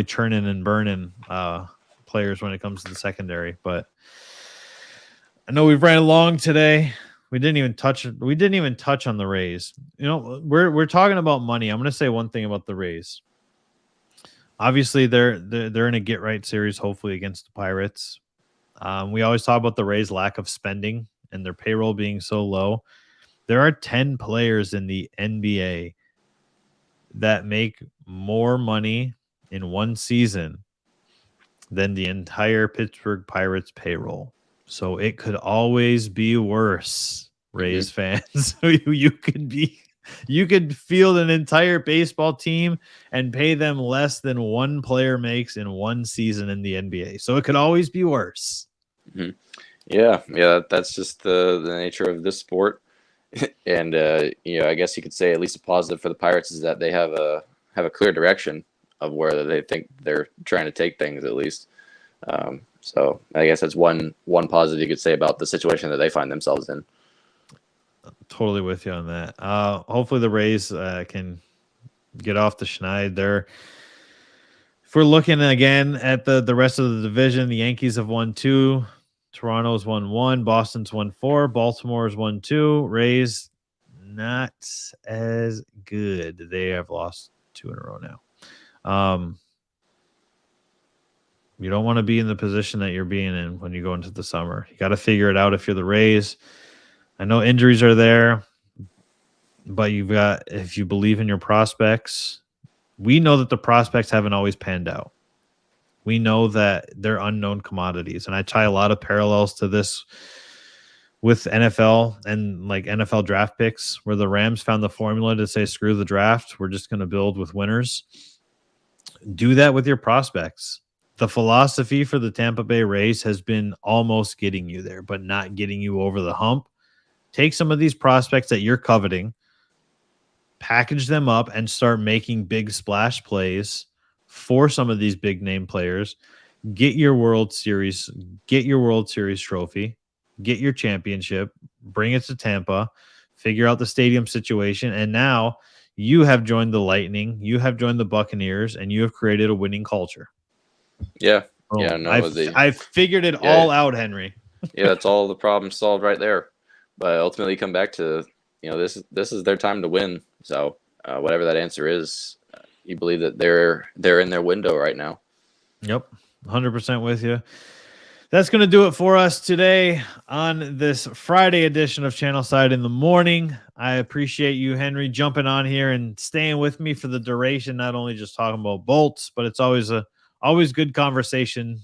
churning and burning players when it comes to the secondary. But I know we've ran along today. We didn't even touch on the Rays. We're talking about money. I'm going to say one thing about the Rays. Obviously, they're in a get right series, hopefully against the Pirates. We always talk about the Rays' lack of spending and their payroll being so low. There are 10 players in the NBA that make more money in one season than the entire Pittsburgh Pirates payroll. So it could always be worse, Rays fans. You could field an entire baseball team and pay them less than one player makes in one season in the NBA. So it could always be worse. Mm-hmm. Yeah, that's just the nature of this sport. And I guess you could say at least a positive for the Pirates is that they have a clear direction of where they think they're trying to take things, at least. So I guess that's one positive you could say about the situation that they find themselves in. Totally with you on that. Hopefully the Rays can get off the schneid. If we're looking again at the rest of the division, the Yankees have won 2. Toronto's won 1, Boston's won 4, Baltimore's won 2, Rays not as good. They have lost 2 in a row now. You don't want to be in the position that you're being in when you go into the summer. You got to figure it out if you're the Rays. I know injuries are there, but if you believe in your prospects, we know that the prospects haven't always panned out. We know that they're unknown commodities. And I tie a lot of parallels to this with NFL and like NFL draft picks, where the Rams found the formula to say, screw the draft. We're just going to build with winners. Do that with your prospects. The philosophy for the Tampa Bay Rays has been almost getting you there, but not getting you over the hump. Take some of these prospects that you're coveting, package them up, and start making big splash plays for some of these big name players. Get your World Series trophy, get your championship, bring it to Tampa, figure out the stadium situation, and now you have joined the Lightning, you have joined the Buccaneers, and you have created a winning culture. Yeah. Oh, Yeah, no, I figured it all out, Henry. Yeah, that's all the problem solved right there. But ultimately come back to, this is their time to win. So whatever that answer is, you believe that they're in their window right now. Yep, 100% with you. That's going to do it for us today on this Friday edition of Channelside in the Morning. I appreciate you, Henry, jumping on here and staying with me for the duration, not only just talking about Bolts, but it's always good conversation,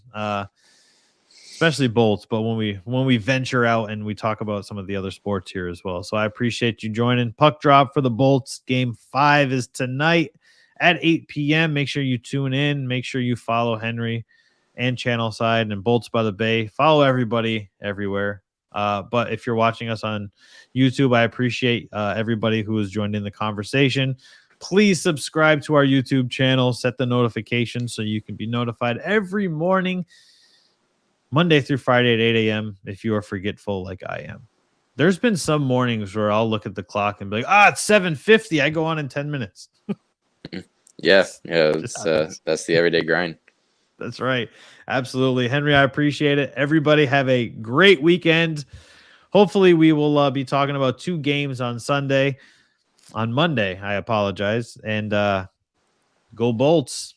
especially Bolts, but when we venture out and we talk about some of the other sports here as well. So I appreciate you joining. Puck drop for the Bolts. Game 5 is tonight at 8 p.m. Make sure you tune in. Make sure you follow Henry and Channelside and Bolts by the Bay. Follow everybody everywhere. But if you're watching us on YouTube, I appreciate everybody who has joined in the conversation. Please subscribe to our YouTube channel. Set the notifications so you can be notified every morning, Monday through Friday at 8 a.m. if you are forgetful like I am. There's been some mornings where I'll look at the clock and be like, it's 7:50. I go on in 10 minutes. Yeah, that's the everyday grind. That's right. Absolutely. Henry, I appreciate it. Everybody have a great weekend. Hopefully we will be talking about 2 games on Monday, I apologize. And go Bolts.